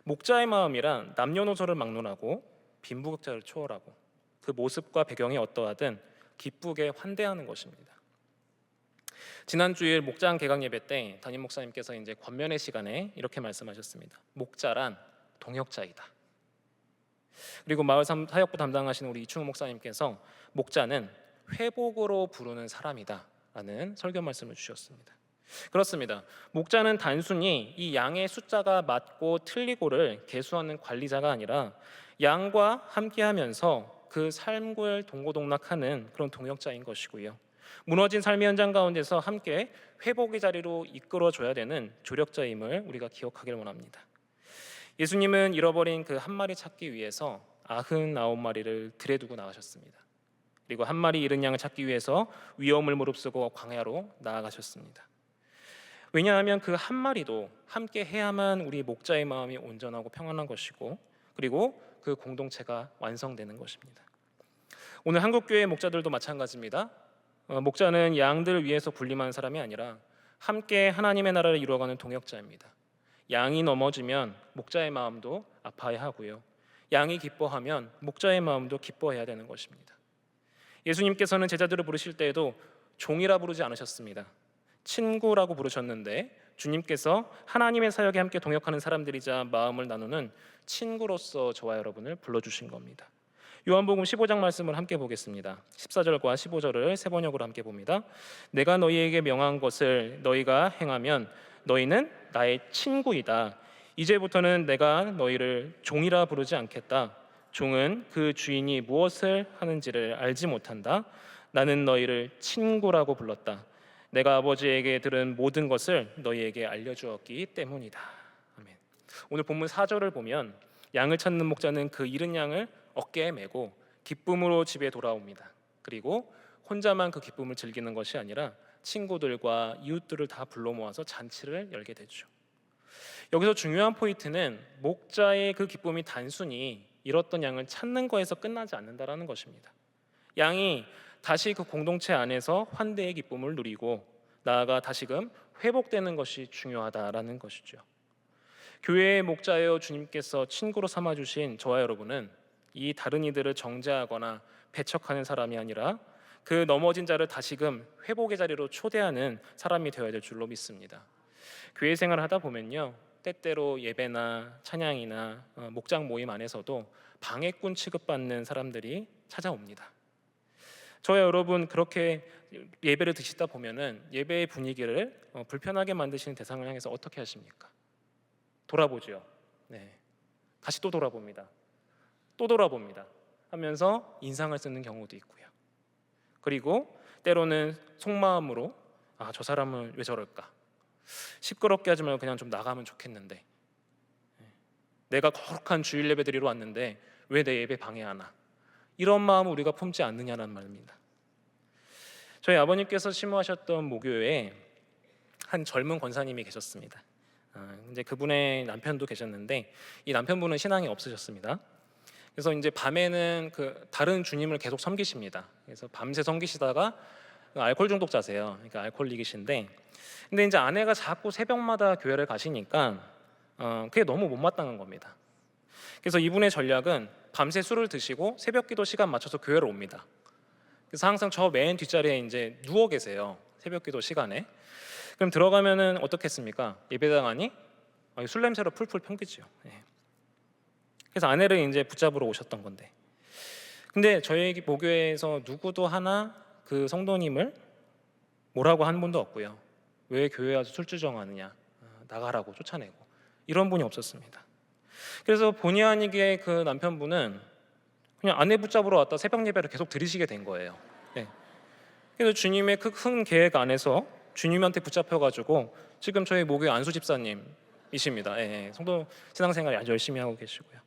목자의 마음이란 남녀노소를 막론하고 빈부격차를 초월하고 그 모습과 배경이 어떠하든 기쁘게 환대하는 것입니다. 지난 주일 목장 개강 예배 때 담임 목사님께서 이제 권면의 시간에 이렇게 말씀하셨습니다. 목자란 동역자이다. 그리고 마을 사역부 담당하시는 우리 이충호 목사님께서 목자는 회복으로 부르는 사람이다라는 설교 말씀을 주셨습니다. 그렇습니다. 목자는 단순히 이 양의 숫자가 맞고 틀리고를 계수하는 관리자가 아니라 양과 함께하면서 그 삶을 동고동락하는 그런 동역자인 것이고요. 무너진 삶의 현장 가운데서 함께 회복의 자리로 이끌어줘야 되는 조력자임을 우리가 기억하길 원합니다. 예수님은 잃어버린 그 한 마리 찾기 위해서 99마리를 들에 두고 나가셨습니다. 그리고 한 마리 잃은 양을 찾기 위해서 위험을 무릅쓰고 광야로 나아가셨습니다. 왜냐하면 그 한 마리도 함께 해야만 우리 목자의 마음이 온전하고 평안한 것이고 그리고 그 공동체가 완성되는 것입니다. 오늘 한국교회 목자들도 마찬가지입니다. 목자는 양들을 위해서 군림하는 사람이 아니라 함께 하나님의 나라를 이루어가는 동역자입니다. 양이 넘어지면 목자의 마음도 아파야 하고요. 양이 기뻐하면 목자의 마음도 기뻐해야 되는 것입니다. 예수님께서는 제자들을 부르실 때에도 종이라 부르지 않으셨습니다. 친구라고 부르셨는데 주님께서 하나님의 사역에 함께 동역하는 사람들이자 마음을 나누는 친구로서 저와 여러분을 불러주신 겁니다. 요한복음 15장 말씀을 함께 보겠습니다. 14절과 15절을 세 번역으로 함께 봅니다. 내가 너희에게 명한 것을 너희가 행하면 너희는 나의 친구이다. 이제부터는 내가 너희를 종이라 부르지 않겠다. 종은 그 주인이 무엇을 하는지를 알지 못한다. 나는 너희를 친구라고 불렀다. 내가 아버지에게 들은 모든 것을 너희에게 알려주었기 때문이다. 아멘. 오늘 본문 4절을 보면 양을 찾는 목자는 그 잃은 양을 어깨에 메고 기쁨으로 집에 돌아옵니다. 그리고 혼자만 그 기쁨을 즐기는 것이 아니라 친구들과 이웃들을 다 불러 모아서 잔치를 열게 되죠. 여기서 중요한 포인트는 목자의 그 기쁨이 단순히 잃었던 양을 찾는 거에서 끝나지 않는다라는 것입니다. 양이 다시 그 공동체 안에서 환대의 기쁨을 누리고 나아가 다시금 회복되는 것이 중요하다라는 것이죠. 교회의 목자여 주님께서 친구로 삼아주신 저와 여러분은 이 다른 이들을 정죄하거나 배척하는 사람이 아니라 그 넘어진 자를 다시금 회복의 자리로 초대하는 사람이 되어야 될 줄로 믿습니다. 교회 생활을 하다 보면요, 때때로 예배나 찬양이나 목장 모임 안에서도 방해꾼 취급받는 사람들이 찾아옵니다. 저와 여러분 그렇게 예배를 드시다 보면은 예배의 분위기를 불편하게 만드시는 대상을 향해서 어떻게 하십니까? 돌아보죠. 네, 다시 또 돌아봅니다. 또 돌아봅니다. 하면서 인상을 쓰는 경우도 있고요. 그리고 때로는 속마음으로 저 사람은 왜 저럴까? 시끄럽게 하지 말고 그냥 좀 나가면 좋겠는데, 내가 거룩한 주일 예배 드리러 왔는데 왜 내 예배 방해하나? 이런 마음을 우리가 품지 않느냐는 말입니다. 저희 아버님께서 심호하셨던 모교회에 한 젊은 권사님이 계셨습니다. 이제 그분의 남편도 계셨는데 이 남편분은 신앙이 없으셨습니다. 그래서 이제 밤에는 그 다른 주님을 계속 섬기십니다. 그래서 밤새 섬기시다가 알코올 중독자세요. 그러니까 알코올릭이신데, 근데 이제 아내가 자꾸 새벽마다 교회를 가시니까 그게 너무 못마땅한 겁니다. 그래서 이분의 전략은 밤새 술을 드시고 새벽기도 시간 맞춰서 교회를 옵니다. 그래서 항상 저 맨 뒷자리에 이제 누워 계세요. 새벽기도 시간에. 그럼 들어가면은 어떻겠습니까? 예배당하니 술 냄새로 풀풀 평기죠. 그래서 아내를 이제 붙잡으러 오셨던 건데, 근데 저희 모교회에서 누구도 하나 그 성도님을 뭐라고 한 분도 없고요. 왜 교회 와서 술주정하느냐, 나가라고 쫓아내고, 이런 분이 없었습니다. 그래서 본의 아니게 그 남편분은 그냥 아내 붙잡으러 왔다 새벽 예배를 계속 드리시게 된 거예요. 그래서 주님의 그 큰 계획 안에서 주님한테 붙잡혀가지고 지금 저희 모교회 안수 집사님이십니다. 성도 신앙생활 아주 열심히 하고 계시고요.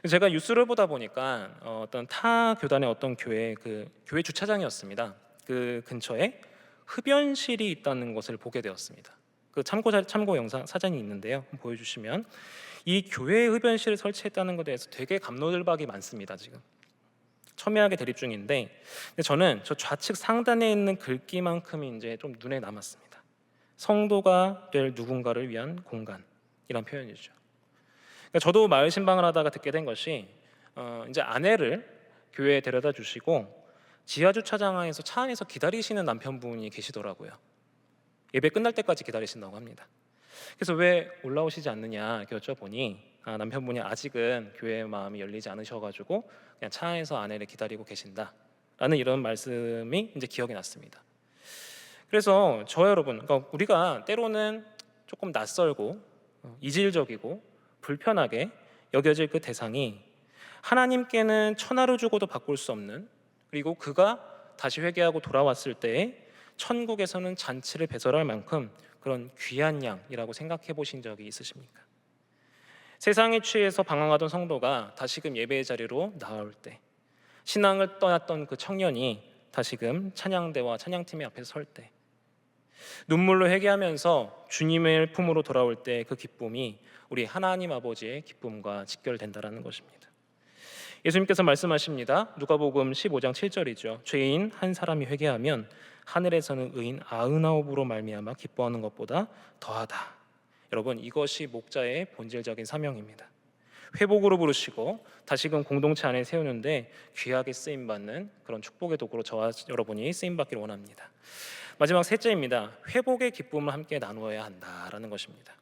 제가 뉴스를 보다 보니까 어떤 타 교단의 어떤 교회 그 교회 주차장이었습니다. 그 근처에 흡연실이 있다는 것을 보게 되었습니다. 그 참고 영상 사진이 있는데요. 한번 보여주시면, 이 교회 흡연실을 설치했다는 것에 대해서 되게 갑노들박이 많습니다. 지금 첨예하게 대립 중인데, 근데 저는 저 좌측 상단에 있는 글귀만큼이 이제 좀 눈에 남았습니다. 성도가 될 누군가를 위한 공간이란 표현이죠. 그러니까 저도 마을 신방을 하다가 듣게 된 것이 이제 아내를 교회에 데려다 주시고 지하 주차장에서 차 안에서 기다리시는 남편분이 계시더라고요. 예배 끝날 때까지 기다리신다고 합니다. 그래서 왜 올라오시지 않느냐 이렇게 여쭤보니 남편분이 아직은 교회의 마음이 열리지 않으셔가지고 그냥 차 안에서 아내를 기다리고 계신다라는 이런 말씀이 이제 기억이 났습니다. 그래서 여러분, 그러니까 우리가 때로는 조금 낯설고 이질적이고 불편하게 여겨질 그 대상이 하나님께는 천하를 주고도 바꿀 수 없는, 그리고 그가 다시 회개하고 돌아왔을 때에 천국에서는 잔치를 배설할 만큼 그런 귀한 양이라고 생각해 보신 적이 있으십니까? 세상에 취해서 방황하던 성도가 다시금 예배의 자리로 나올 때, 신앙을 떠났던 그 청년이 다시금 찬양대와 찬양팀의 앞에 설 때, 눈물로 회개하면서 주님의 품으로 돌아올 때 그 기쁨이 우리 하나님 아버지의 기쁨과 직결된다라는 것입니다. 예수님께서 말씀하십니다. 누가복음 15장 7절이죠. 죄인 한 사람이 회개하면 하늘에서는 의인 99으로 말미암아 기뻐하는 것보다 더하다. 여러분, 이것이 목자의 본질적인 사명입니다. 회복으로 부르시고 다시금 공동체 안에 세우는데 귀하게 쓰임받는 그런 축복의 도구로 저와 여러분이 쓰임받기를 원합니다. 마지막 셋째입니다. 회복의 기쁨을 함께 나누어야 한다라는 것입니다.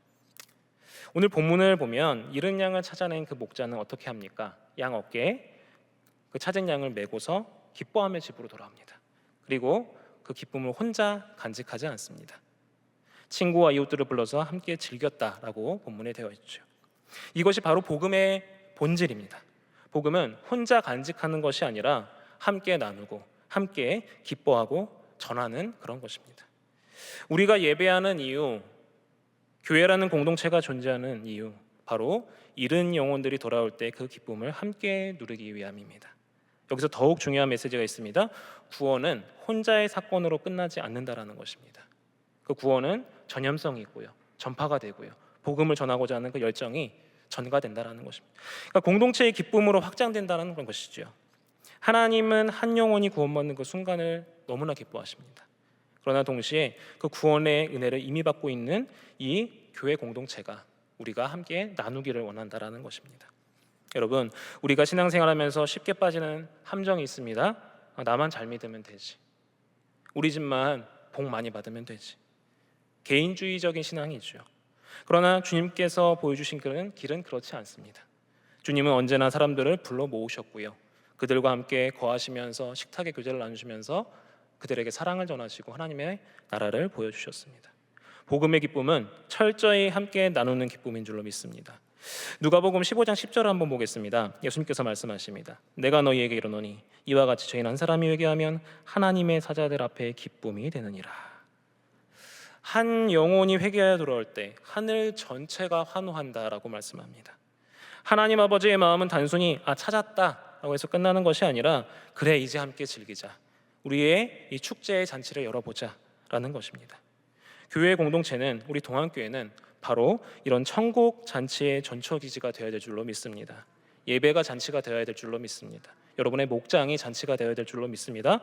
오늘 본문을 보면 잃은 양을 찾아낸 그 목자는 어떻게 합니까? 양 어깨에 그 찾은 양을 메고서 기뻐하며 집으로 돌아옵니다. 그리고 그 기쁨을 혼자 간직하지 않습니다. 친구와 이웃들을 불러서 함께 즐겼다라고 본문에 되어 있죠. 이것이 바로 복음의 본질입니다. 복음은 혼자 간직하는 것이 아니라 함께 나누고 함께 기뻐하고 전하는 그런 것입니다. 우리가 예배하는 이유, 교회라는 공동체가 존재하는 이유, 바로 잃은 영혼들이 돌아올 때 그 기쁨을 함께 누리기 위함입니다. 여기서 더욱 중요한 메시지가 있습니다. 구원은 혼자의 사건으로 끝나지 않는다라는 것입니다. 그 구원은 전염성이 있고요, 전파가 되고요, 복음을 전하고자 하는 그 열정이 전가된다라는 것입니다. 그러니까 공동체의 기쁨으로 확장된다는 그런 것이죠. 하나님은 한 영혼이 구원받는 그 순간을 너무나 기뻐하십니다. 그러나 동시에 그 구원의 은혜를 이미 받고 있는 이 교회 공동체가 우리가 함께 나누기를 원한다라는 것입니다. 여러분, 우리가 신앙생활하면서 쉽게 빠지는 함정이 있습니다. 나만 잘 믿으면 되지, 우리 집만 복 많이 받으면 되지, 개인주의적인 신앙이죠. 그러나 주님께서 보여주신 길은 그렇지 않습니다. 주님은 언제나 사람들을 불러 모으셨고요, 그들과 함께 거하시면서 식탁의 교제를 나누시면서 그들에게 사랑을 전하시고 하나님의 나라를 보여주셨습니다. 복음의 기쁨은 철저히 함께 나누는 기쁨인 줄로 믿습니다. 누가복음 15장 10절을 한번 보겠습니다. 예수님께서 말씀하십니다. 내가 너희에게 이르노니 이와 같이 죄인 한 사람이 회개하면 하나님의 사자들 앞에 기쁨이 되느니라. 한 영혼이 회개하여 돌아올 때 하늘 전체가 환호한다라고 말씀합니다. 하나님 아버지의 마음은 단순히 찾았다라고 해서 끝나는 것이 아니라 그래 이제 함께 즐기자, 우리의 이 축제의 잔치를 열어보자라는 것입니다. 교회 공동체는, 우리 동안교회는 바로 이런 천국 잔치의 전초기지가 되어야 될 줄로 믿습니다. 예배가 잔치가 되어야 될 줄로 믿습니다. 여러분의 목장이 잔치가 되어야 될 줄로 믿습니다.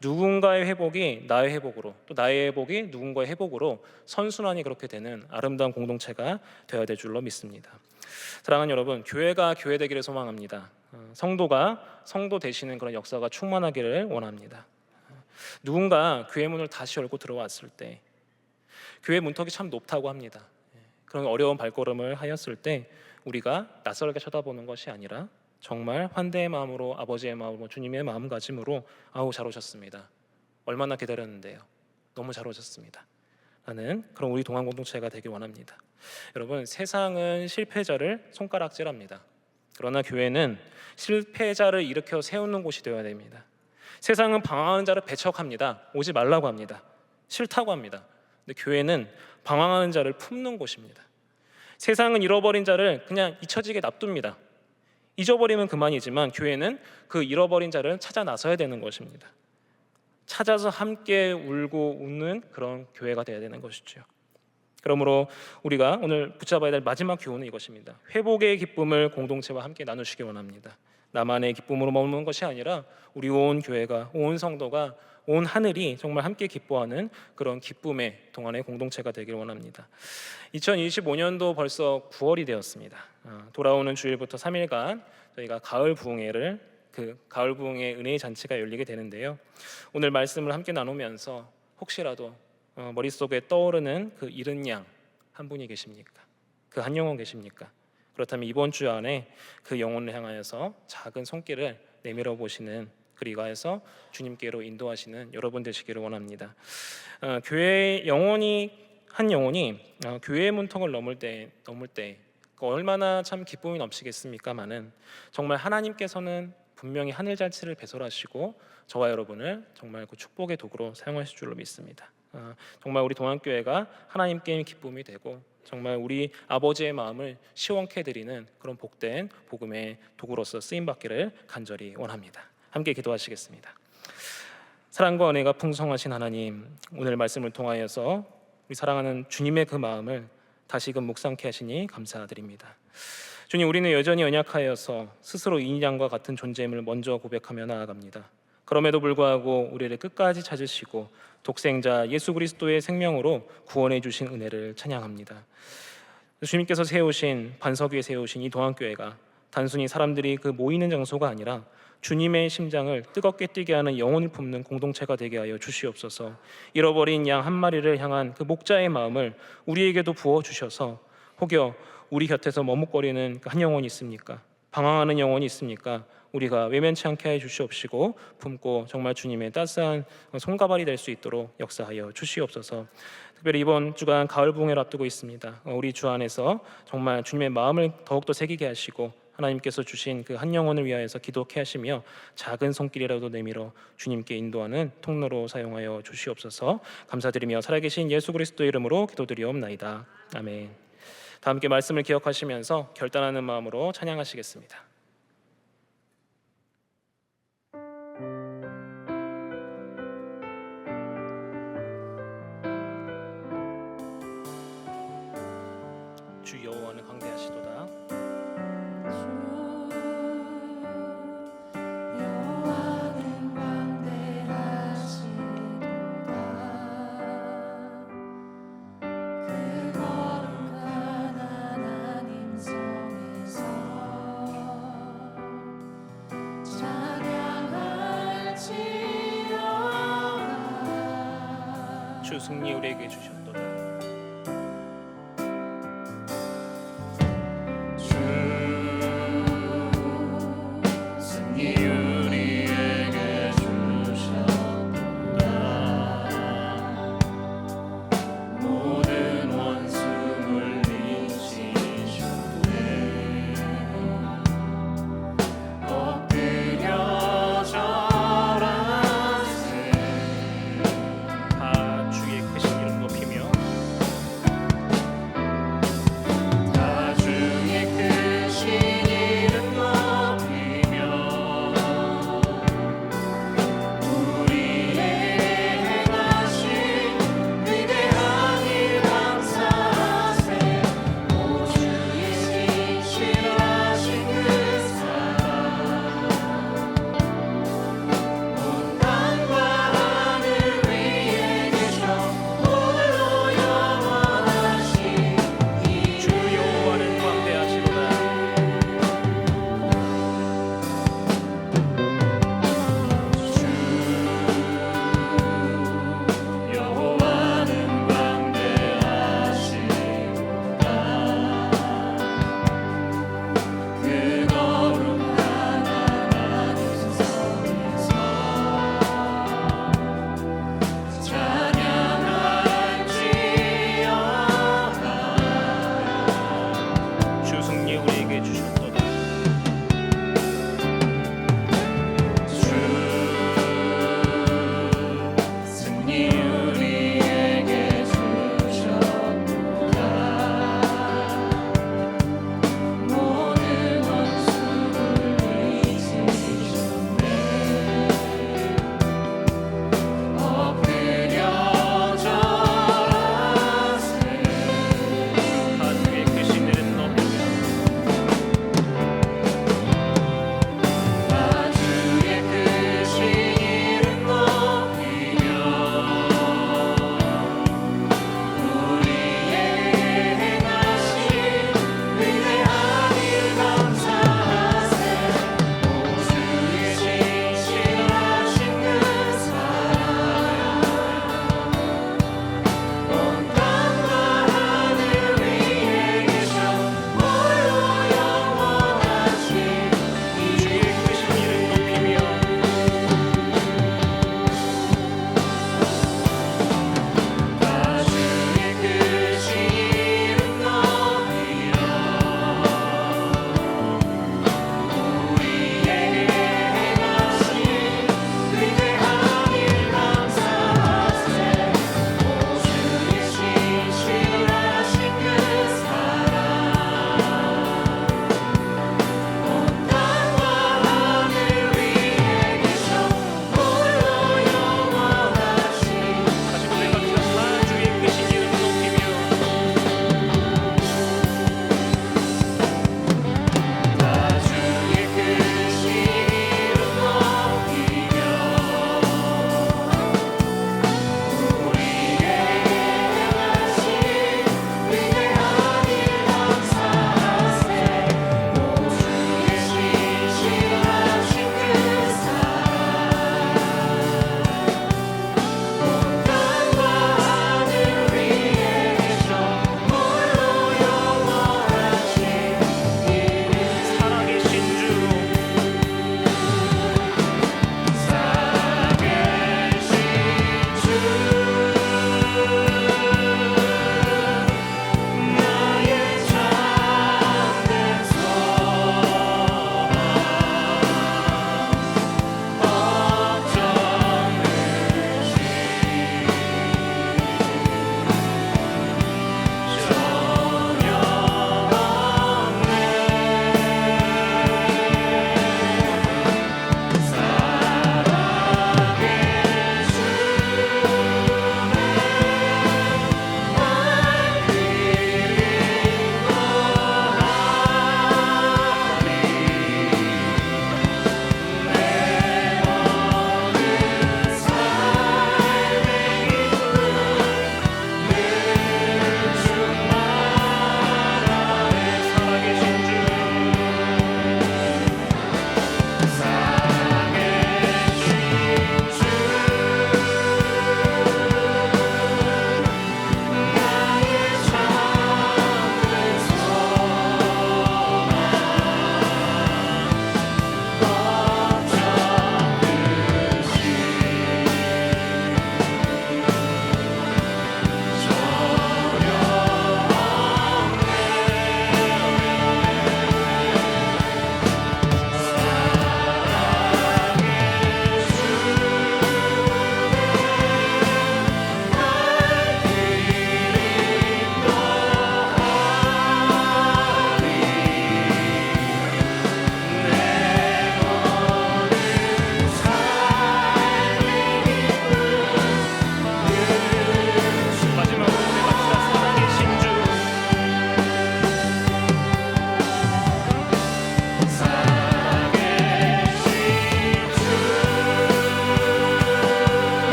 누군가의 회복이 나의 회복으로, 또 나의 회복이 누군가의 회복으로 선순환이 그렇게 되는 아름다운 공동체가 되어야 될 줄로 믿습니다. 사랑하는 여러분, 교회가 교회 되기를 소망합니다. 성도가 성도 되시는 그런 역사가 충만하기를 원합니다. 누군가 교회 문을 다시 열고 들어왔을 때, 교회 문턱이 참 높다고 합니다. 그런 어려운 발걸음을 하였을 때 우리가 낯설게 쳐다보는 것이 아니라 정말 환대의 마음으로, 아버지의 마음으로, 주님의 마음가짐으로 아우 잘 오셨습니다, 얼마나 기다렸는데요, 너무 잘 오셨습니다 라는 그런 우리 동안 공동체가 되길 원합니다. 여러분, 세상은 실패자를 손가락질합니다. 그러나 교회는 실패자를 일으켜 세우는 곳이 되어야 됩니다. 세상은 방황하는 자를 배척합니다. 오지 말라고 합니다. 싫다고 합니다. 근데 교회는 방황하는 자를 품는 곳입니다. 세상은 잃어버린 자를 그냥 잊혀지게 놔둡니다. 잊어버리면 그만이지만 교회는 그 잃어버린 자를 찾아 나서야 되는 것입니다. 찾아서 함께 울고 웃는 그런 교회가 되어야 되는 것이죠. 그러므로 우리가 오늘 붙잡아야 될 마지막 교훈은 이것입니다. 회복의 기쁨을 공동체와 함께 나누시기 원합니다. 나만의 기쁨으로 머무는 것이 아니라 우리 온 교회가, 온 성도가, 온 하늘이 정말 함께 기뻐하는 그런 기쁨의 동안의 공동체가 되길 원합니다. 2025년도 벌써 9월이 되었습니다. 돌아오는 주일부터 3일간 저희가 가을 부흥회를, 그 가을 부흥회 은혜의 잔치가 열리게 되는데요. 오늘 말씀을 함께 나누면서 혹시라도 머릿속에 떠오르는 그 잃은 양 한 분이 계십니까? 그 한 영혼 계십니까? 그렇다면 이번 주 안에 그 영혼을 향하여서 작은 손길을 내밀어 보시는, 그리고 해서 주님께로 인도하시는 여러분 되시기를 원합니다. 교회 한 영혼이 교회의 문턱을 넘을 때 얼마나 참 기쁨이 넘치겠습니까마는 정말 하나님께서는 분명히 하늘 잔치를 배설하시고 저와 여러분을 정말 그 축복의 도구로 사용하실 줄로 믿습니다. 정말 우리 동안교회가 하나님께 기쁨이 되고 정말 우리 아버지의 마음을 시원케 드리는 그런 복된 복음의 도구로서 쓰임받기를 간절히 원합니다. 함께 기도하시겠습니다. 사랑과 은혜가 풍성하신 하나님, 오늘 말씀을 통하여서 우리 사랑하는 주님의 그 마음을 다시금 묵상케 하시니 감사드립니다. 주님, 우리는 여전히 연약하여서 스스로 인양과 같은 존재임을 먼저 고백하며 나아갑니다. 그럼에도 불구하고 우리를 끝까지 찾으시고 독생자 예수 그리스도의 생명으로 구원해 주신 은혜를 찬양합니다. 주님께서 세우신, 반석 위에 세우신 이 동안교회가 단순히 사람들이 그 모이는 장소가 아니라 주님의 심장을 뜨겁게 뛰게 하는 영혼을 품는 공동체가 되게 하여 주시옵소서. 잃어버린 양 한 마리를 향한 그 목자의 마음을 우리에게도 부어주셔서 혹여 우리 곁에서 머뭇거리는 한 영혼이 있습니까? 방황하는 영혼이 있습니까? 우리가 외면치 않게 해 주시옵시고 품고 정말 주님의 따스한 손가발이 될 수 있도록 역사하여 주시옵소서. 특별히 이번 주간 가을 부흥회를 앞두고 있습니다. 우리 주 안에서 정말 주님의 마음을 더욱더 새기게 하시고 하나님께서 주신 그 한 영혼을 위하여서 기도케 하시며 작은 손길이라도 내밀어 주님께 인도하는 통로로 사용하여 주시옵소서. 감사드리며 살아계신 예수 그리스도의 이름으로 기도드리옵나이다. 아멘. 다 함께 말씀을 기억하시면서 결단하는 마음으로 찬양하시겠습니다. 주 여호와는 광대하시도다. 여호와는 광대하시도다. 그 거룩한 하나님 성에서 찬양할지어다. 주 승리 우리에게 주셨도다. 주의 크신 이름 높이며 승리 우리에게 주셨도다. 승리 우리에게 주셨도다. 모든 원수를 이기셨네. 엎드려 절하세. 가슴에 크신 이름 높이며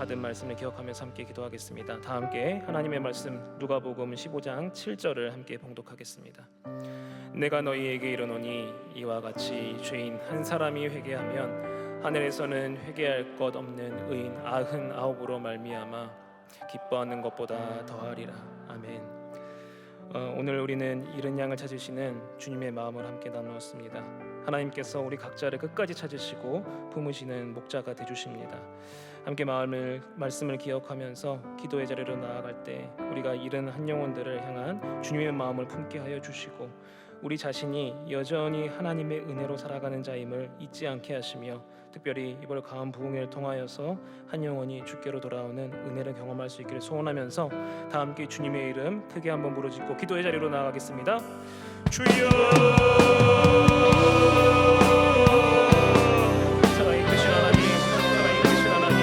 받은 말씀을 기억하면서 함께 기도하겠습니다. 다 함께 하나님의 말씀 누가복음 15장 7절을 함께 봉독하겠습니다. 내가 너희에게 이르노니 이와 같이 죄인 한 사람이 회개하면 하늘에서는 회개할 것 없는 의인 99으로 말미암아 기뻐하는 것보다 더하리라. 아멘. 오늘 우리는 잃은 양을 찾으시는 주님의 마음을 함께 나누었습니다. 하나님께서 우리 각자를 끝까지 찾으시고 품으시는 목자가 되주십니다. 함께 말씀을 기억하면서 기도의 자리로 나아갈 때 우리가 잃은 한 영혼들을 향한 주님의 마음을 품게 하여 주시고 우리 자신이 여전히 하나님의 은혜로 살아가는 자임을 잊지 않게 하시며 특별히 이번 가은 부흥회를 통하여서 한 영혼이 주께로 돌아오는 은혜를 경험할 수 있기를 소원하면서 다 함께 주님의 이름 크게 한번 부르짖고 기도의 자리로 나아가겠습니다. 주여 살아계신 하나님, 살아계신 하나님,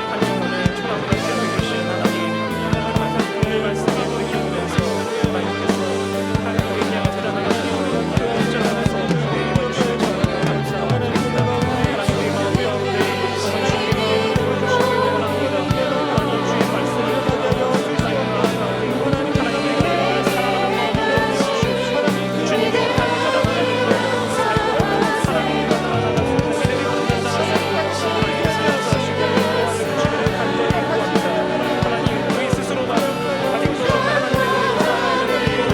한 영혼을 초라하게 여겨주신 하나님, 오늘 말씀을 기억하면서 하나님께서 한 어린 양을 찾아나가시고 목자로서 인도해 주시는 점 감사합니다. 하나님의 마음에 없는 주님의 마음을 보여주시기 원합니다. 하나님 주의 말씀을 기억하면서 하나님의 나라를 사랑하는 마음을 주시옵소서. 주님의 뜻을 따라가는 것 하나님의 나라가 우리들이 모든 나라에서 하나님께서 역사하시고 주님의 간절히 구합니다. 하나님 우리 스스로가 가정스러운 하나님의 은혜를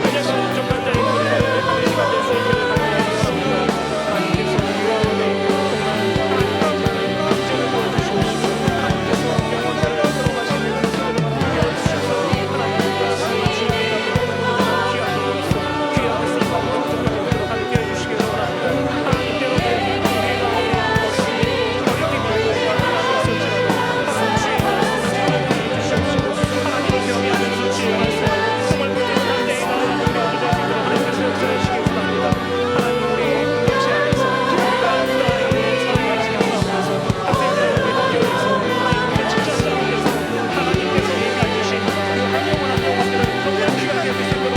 그냥 부족한 자의 우리를 하나님과 될 수 있기를 간절히 바랍니다. 하나님께서 우리와 오늘 정말 강제를 보여주시옵시고 하나님께서 영혼들을 끌어가시는 은혜를 주셔서 하나님과 주님의 귀하게 쓰임받는 함께 해주시기 바랍니다. 하나님께로 우리가 어렵게 밀고 하나님께서 주의 말씀을 주시옵시고 하나님을 경외하면서 주의 말씀을 정말 불편한 때에 나아가는 우리 모두들 하나님께서 역사하시기 바랍니다. 하나님 우리 공동체 안에서 우리가 하나님의 사랑하지 않으면서 학생들을 우리 학교에서 하나님의 직장자들에서 하나님께서 예비해 주신 한 영혼 한 영혼들을 건강하게 될 수 있도록 고백하게 될 수 있도록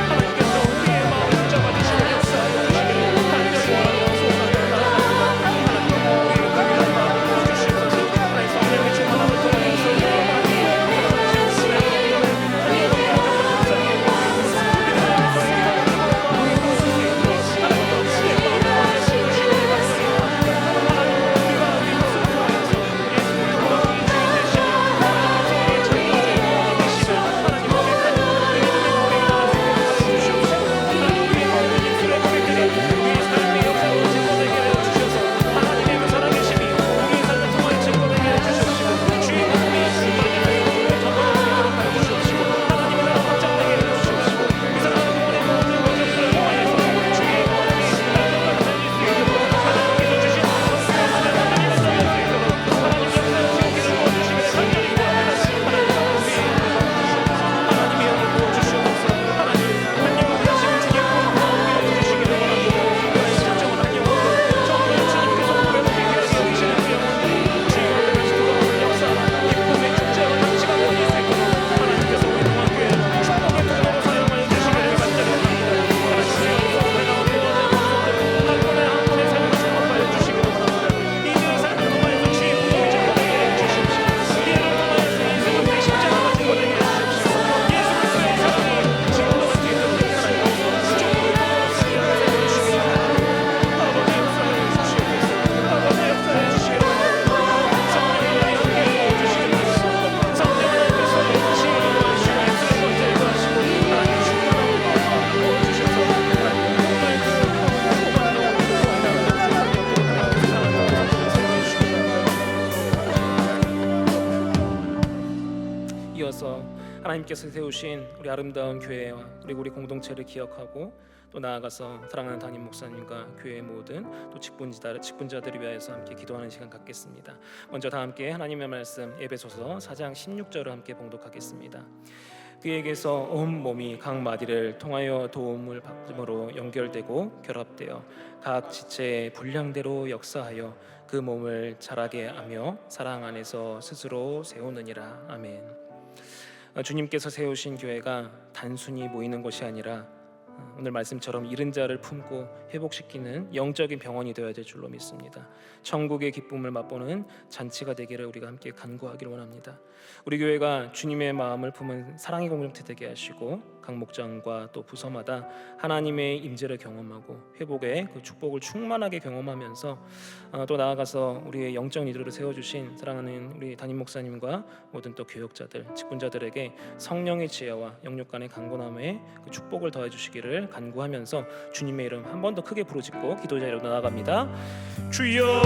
하나님께서 우리의 마음을 붙잡아주시고 역사하여 주시기를 간절히 원하며 소원하며 나아갑니다. 하나님 우리의 강렬한 마음을 주시옵소서. 하나님 성령의 충만함을 통하여서 이어서 하나님께서 세우신 우리 아름다운 교회와 그리고 우리 공동체를 기억하고 또 나아가서 사랑하는 담임 목사님과 교회의 모든 또 직분자들을 위하여서 함께 기도하는 시간 갖겠습니다. 먼저 다 함께 하나님의 말씀 에베소서 4장 16절을 함께 봉독하겠습니다. 그에게서 온 몸이 각 마디를 통하여 도움을 받음으로 연결되고 결합되어 각 지체의 분량대로 역사하여 그 몸을 자라게 하며 사랑 안에서 스스로 세우느니라. 아멘. 주님께서 세우신 교회가 단순히 모이는 것이 아니라 오늘 말씀처럼 잃은 자를 품고 회복시키는 영적인 병원이 되어야 될 줄로 믿습니다. 천국의 기쁨을 맛보는 잔치가 되기를 우리가 함께 간구하기를 원합니다. 우리 교회가 주님의 마음을 품은 사랑의 공동체 되게 하시고 각 목장과 또 부서마다 하나님의 임재를 경험하고 회복의 그 축복을 충만하게 경험하면서 또 나아가서 우리의 영적 리더를 세워주신 사랑하는 우리 담임 목사님과 모든 또 교역자들, 직분자들에게 성령의 지혜와 영육 간의 강건함에 그 축복을 더해 주시기를 간구하면서 주님의 이름 한 번 더 크게 부르짖고 기도 자리로 나아갑니다. 주여.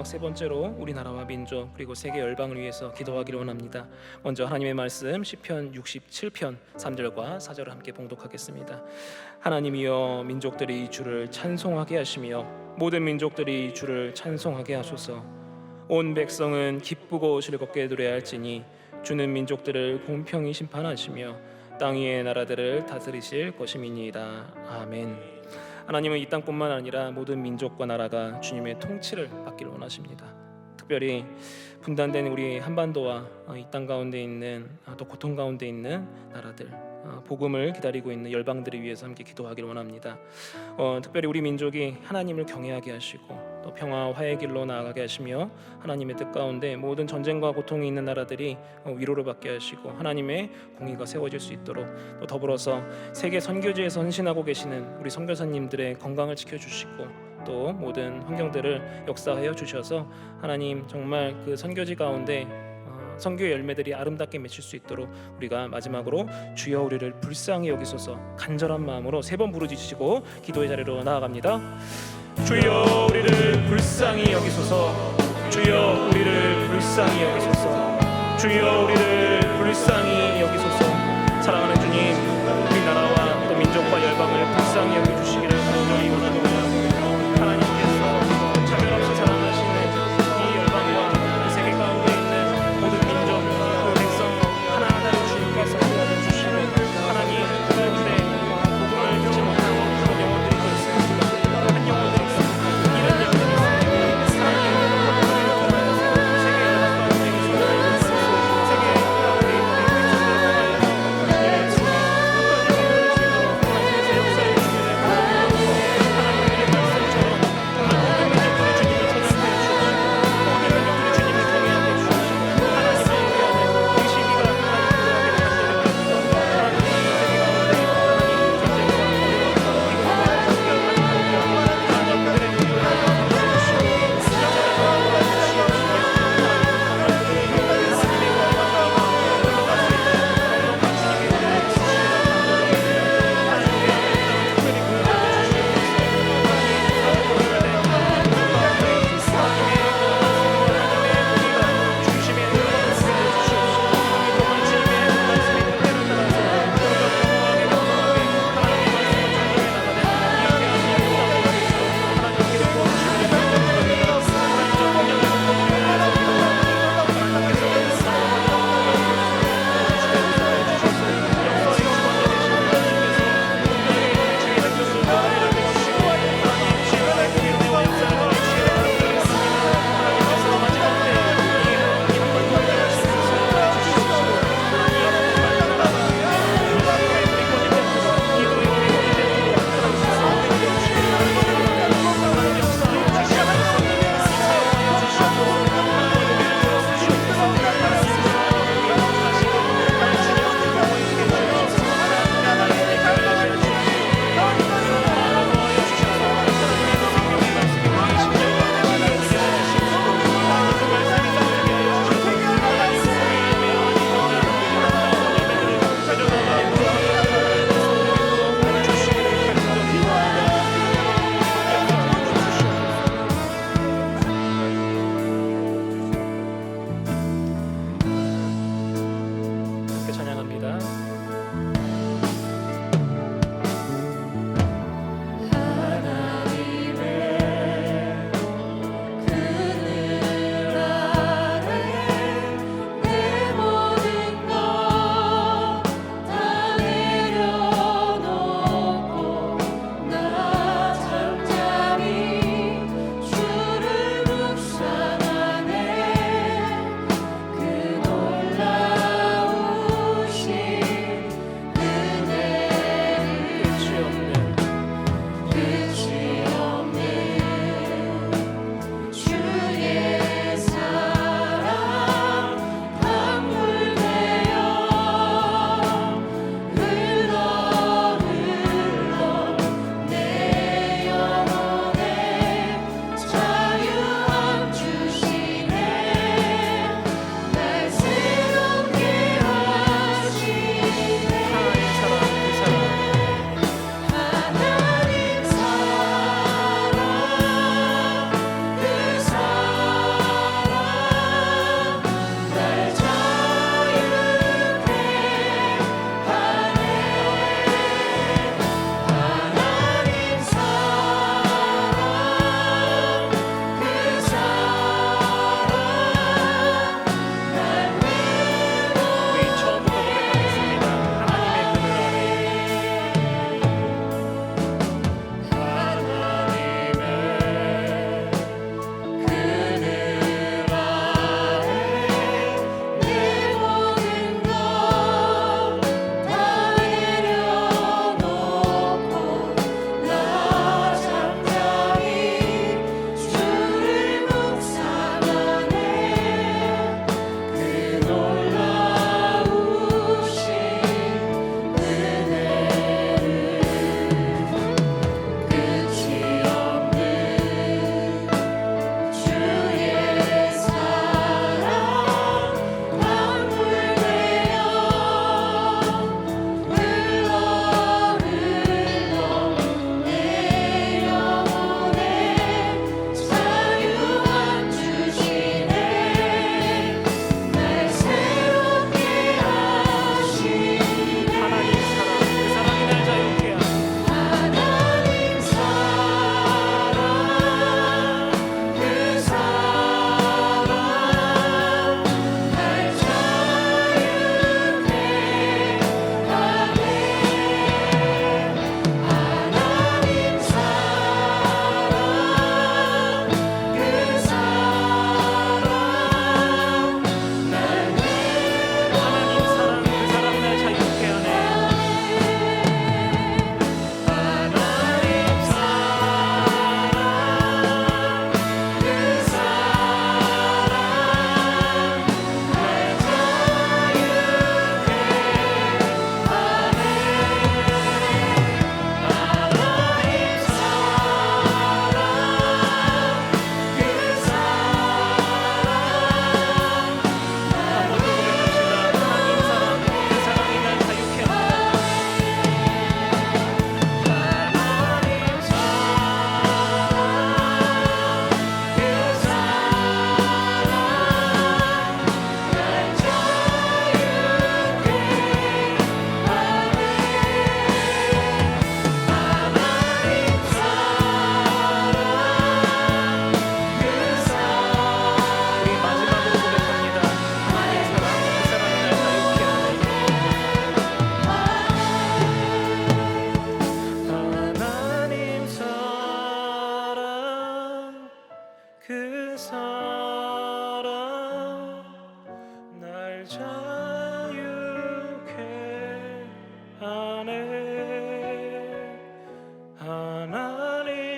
세 번째로 우리나라와 민족 그리고 세계 열방을 위해서 기도하기를 원합니다. 먼저 하나님의 말씀 시편 67편 3절과 4절을 함께 봉독하겠습니다. 하나님이여 민족들이 주를 찬송하게 하시며 모든 민족들이 주를 찬송하게 하소서. 온 백성은 기쁘고 즐겁게 노래할지니 주는 민족들을 공평히 심판하시며 땅 위의 나라들을 다스리실 것임이니이다. 아멘. 하나님은 이 땅뿐만 아니라 모든 민족과 나라가 주님의 통치를 받기를 원하십니다. 특별히 분단된 우리 한반도와 이 땅 가운데 있는 또 고통 가운데 있는 나라들, 복음을 기다리고 있는 열방들을 위해서 함께 기도하기를 원합니다. 특별히 우리 민족이 하나님을 경외하게 하시고 또 평화 화해의 길로 나아가게 하시며 하나님의 뜻 가운데 모든 전쟁과 고통이 있는 나라들이 위로를 받게 하시고 하나님의 공의가 세워질 수 있도록 또 더불어서 세계 선교지에서 헌신하고 계시는 우리 선교사님들의 건강을 지켜주시고 또 모든 환경들을 역사하여 주셔서 하나님 정말 그 선교지 가운데 선교의 열매들이 아름답게 맺힐 수 있도록 우리가 마지막으로 주여 우리를 불쌍히 여기소서 간절한 마음으로 세 번 부르짖으시고 기도의 자리로 나아갑니다. 주여 우리를 불쌍히 여기소서. 주여 우리를 불쌍히 여기소서. 주여 우리를 불쌍히 여기소서. 사랑하는 주님, 우리나라와 또 민족과 열방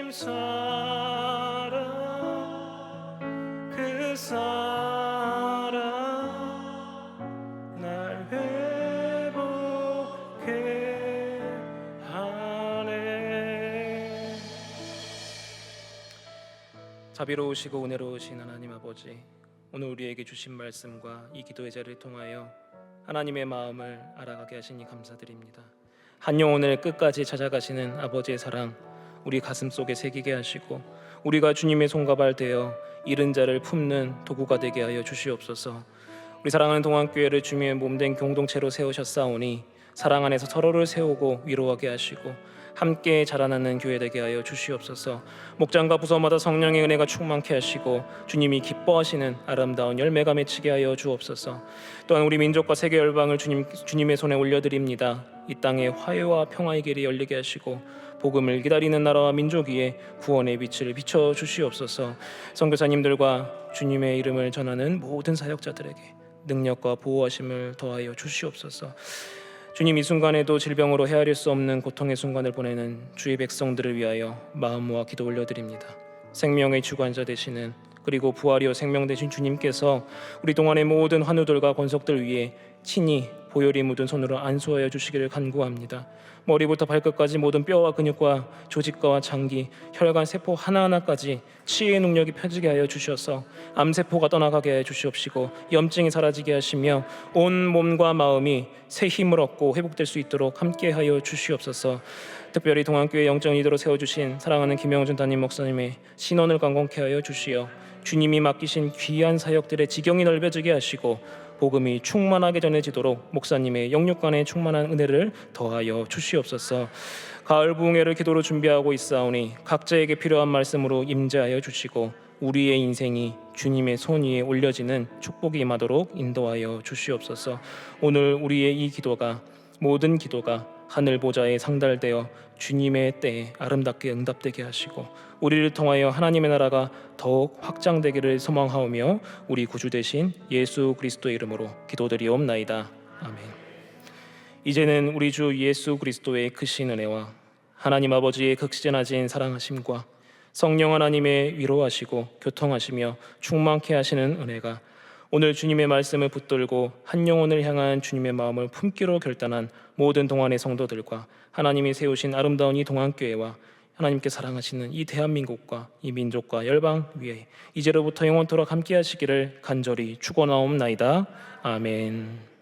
그 사랑 날 회복해 하네. 자비로우시고 은혜로우신 하나님 아버지, 오늘 우리에게 주신 말씀과 이 기도의 자리를 통하여 하나님의 마음을 알아가게 하시니 감사드립니다. 한 영혼을 끝까지 찾아가시는 아버지의 사랑 우리 가슴 속에 새기게 하시고, 우리가 주님의 손과 발 되어 잃은 자를 품는 도구가 되게 하여 주시옵소서. 우리 사랑하는 동안교회를 주님의 몸된 공동체로 세우셨사오니 사랑 안에서 서로를 세우고 위로하게 하시고 함께 자라나는 교회 되게 하여 주시옵소서. 목장과 부서마다 성령의 은혜가 충만케 하시고 주님이 기뻐하시는 아름다운 열매가 맺히게 하여 주옵소서. 또한 우리 민족과 세계 열방을 주님의 손에 올려드립니다. 이 땅에 화해와 평화의 길이 열리게 하시고 복음을 기다리는 나라와 민족 위에 구원의 빛을 비춰 주시옵소서. 선교사님들과 주님의 이름을 전하는 모든 사역자들에게 능력과 보호하심을 더하여 주시옵소서. 주님, 이 순간에도 질병으로 헤아릴 수 없는 고통의 순간을 보내는 주의 백성들을 위하여 마음 모아 기도 올려드립니다. 생명의 주관자 되시는, 그리고 부활이요 생명 되신 주님께서 우리 동안의 모든 환우들과 권속들 위에 친히 보혈이 묻은 손으로 안수하여 주시기를 간구합니다. 머리부터 발끝까지 모든 뼈와 근육과 조직과 장기, 혈관, 세포 하나하나까지 치유의 능력이 펴지게 하여 주셔서 암세포가 떠나가게 하여 주시옵시고 염증이 사라지게 하시며 온 몸과 마음이 새 힘을 얻고 회복될 수 있도록 함께 하여 주시옵소서. 특별히 동안교회 영적 리더로 세워주신 사랑하는 김영준 담임 목사님의 신원을 강건케 하여 주시어 주님이 맡기신 귀한 사역들의 지경이 넓어지게 하시고 복음이 충만하게 전해지도록 목사님의 영육간의 충만한 은혜를 더하여 주시옵소서. 가을 부흥회를 기도로 준비하고 있사오니 각자에게 필요한 말씀으로 임재하여 주시고 우리의 인생이 주님의 손 위에 올려지는 축복이 임하도록 인도하여 주시옵소서. 오늘 우리의 이 기도가, 모든 기도가 하늘 보좌에 상달되어 주님의 때에 아름답게 응답되게 하시고 우리를 통하여 하나님의 나라가 더욱 확장되기를 소망하오며 우리 구주 되신 예수 그리스도의 이름으로 기도드리옵나이다. 아멘. 이제는 우리 주 예수 그리스도의 크신 은혜와 하나님 아버지의 극진하신 사랑하심과 성령 하나님의 위로하시고 교통하시며 충만케 하시는 은혜가 오늘 주님의 말씀을 붙들고 한 영혼을 향한 주님의 마음을 품기로 결단한 모든 동안의 성도들과 하나님이 세우신 아름다운 이 동안교회와 하나님께 사랑하시는 이 대한민국과 이 민족과 열방 위에 이제로부터 영원토록 함께 하시기를 간절히 축원하옵나이다. 아멘.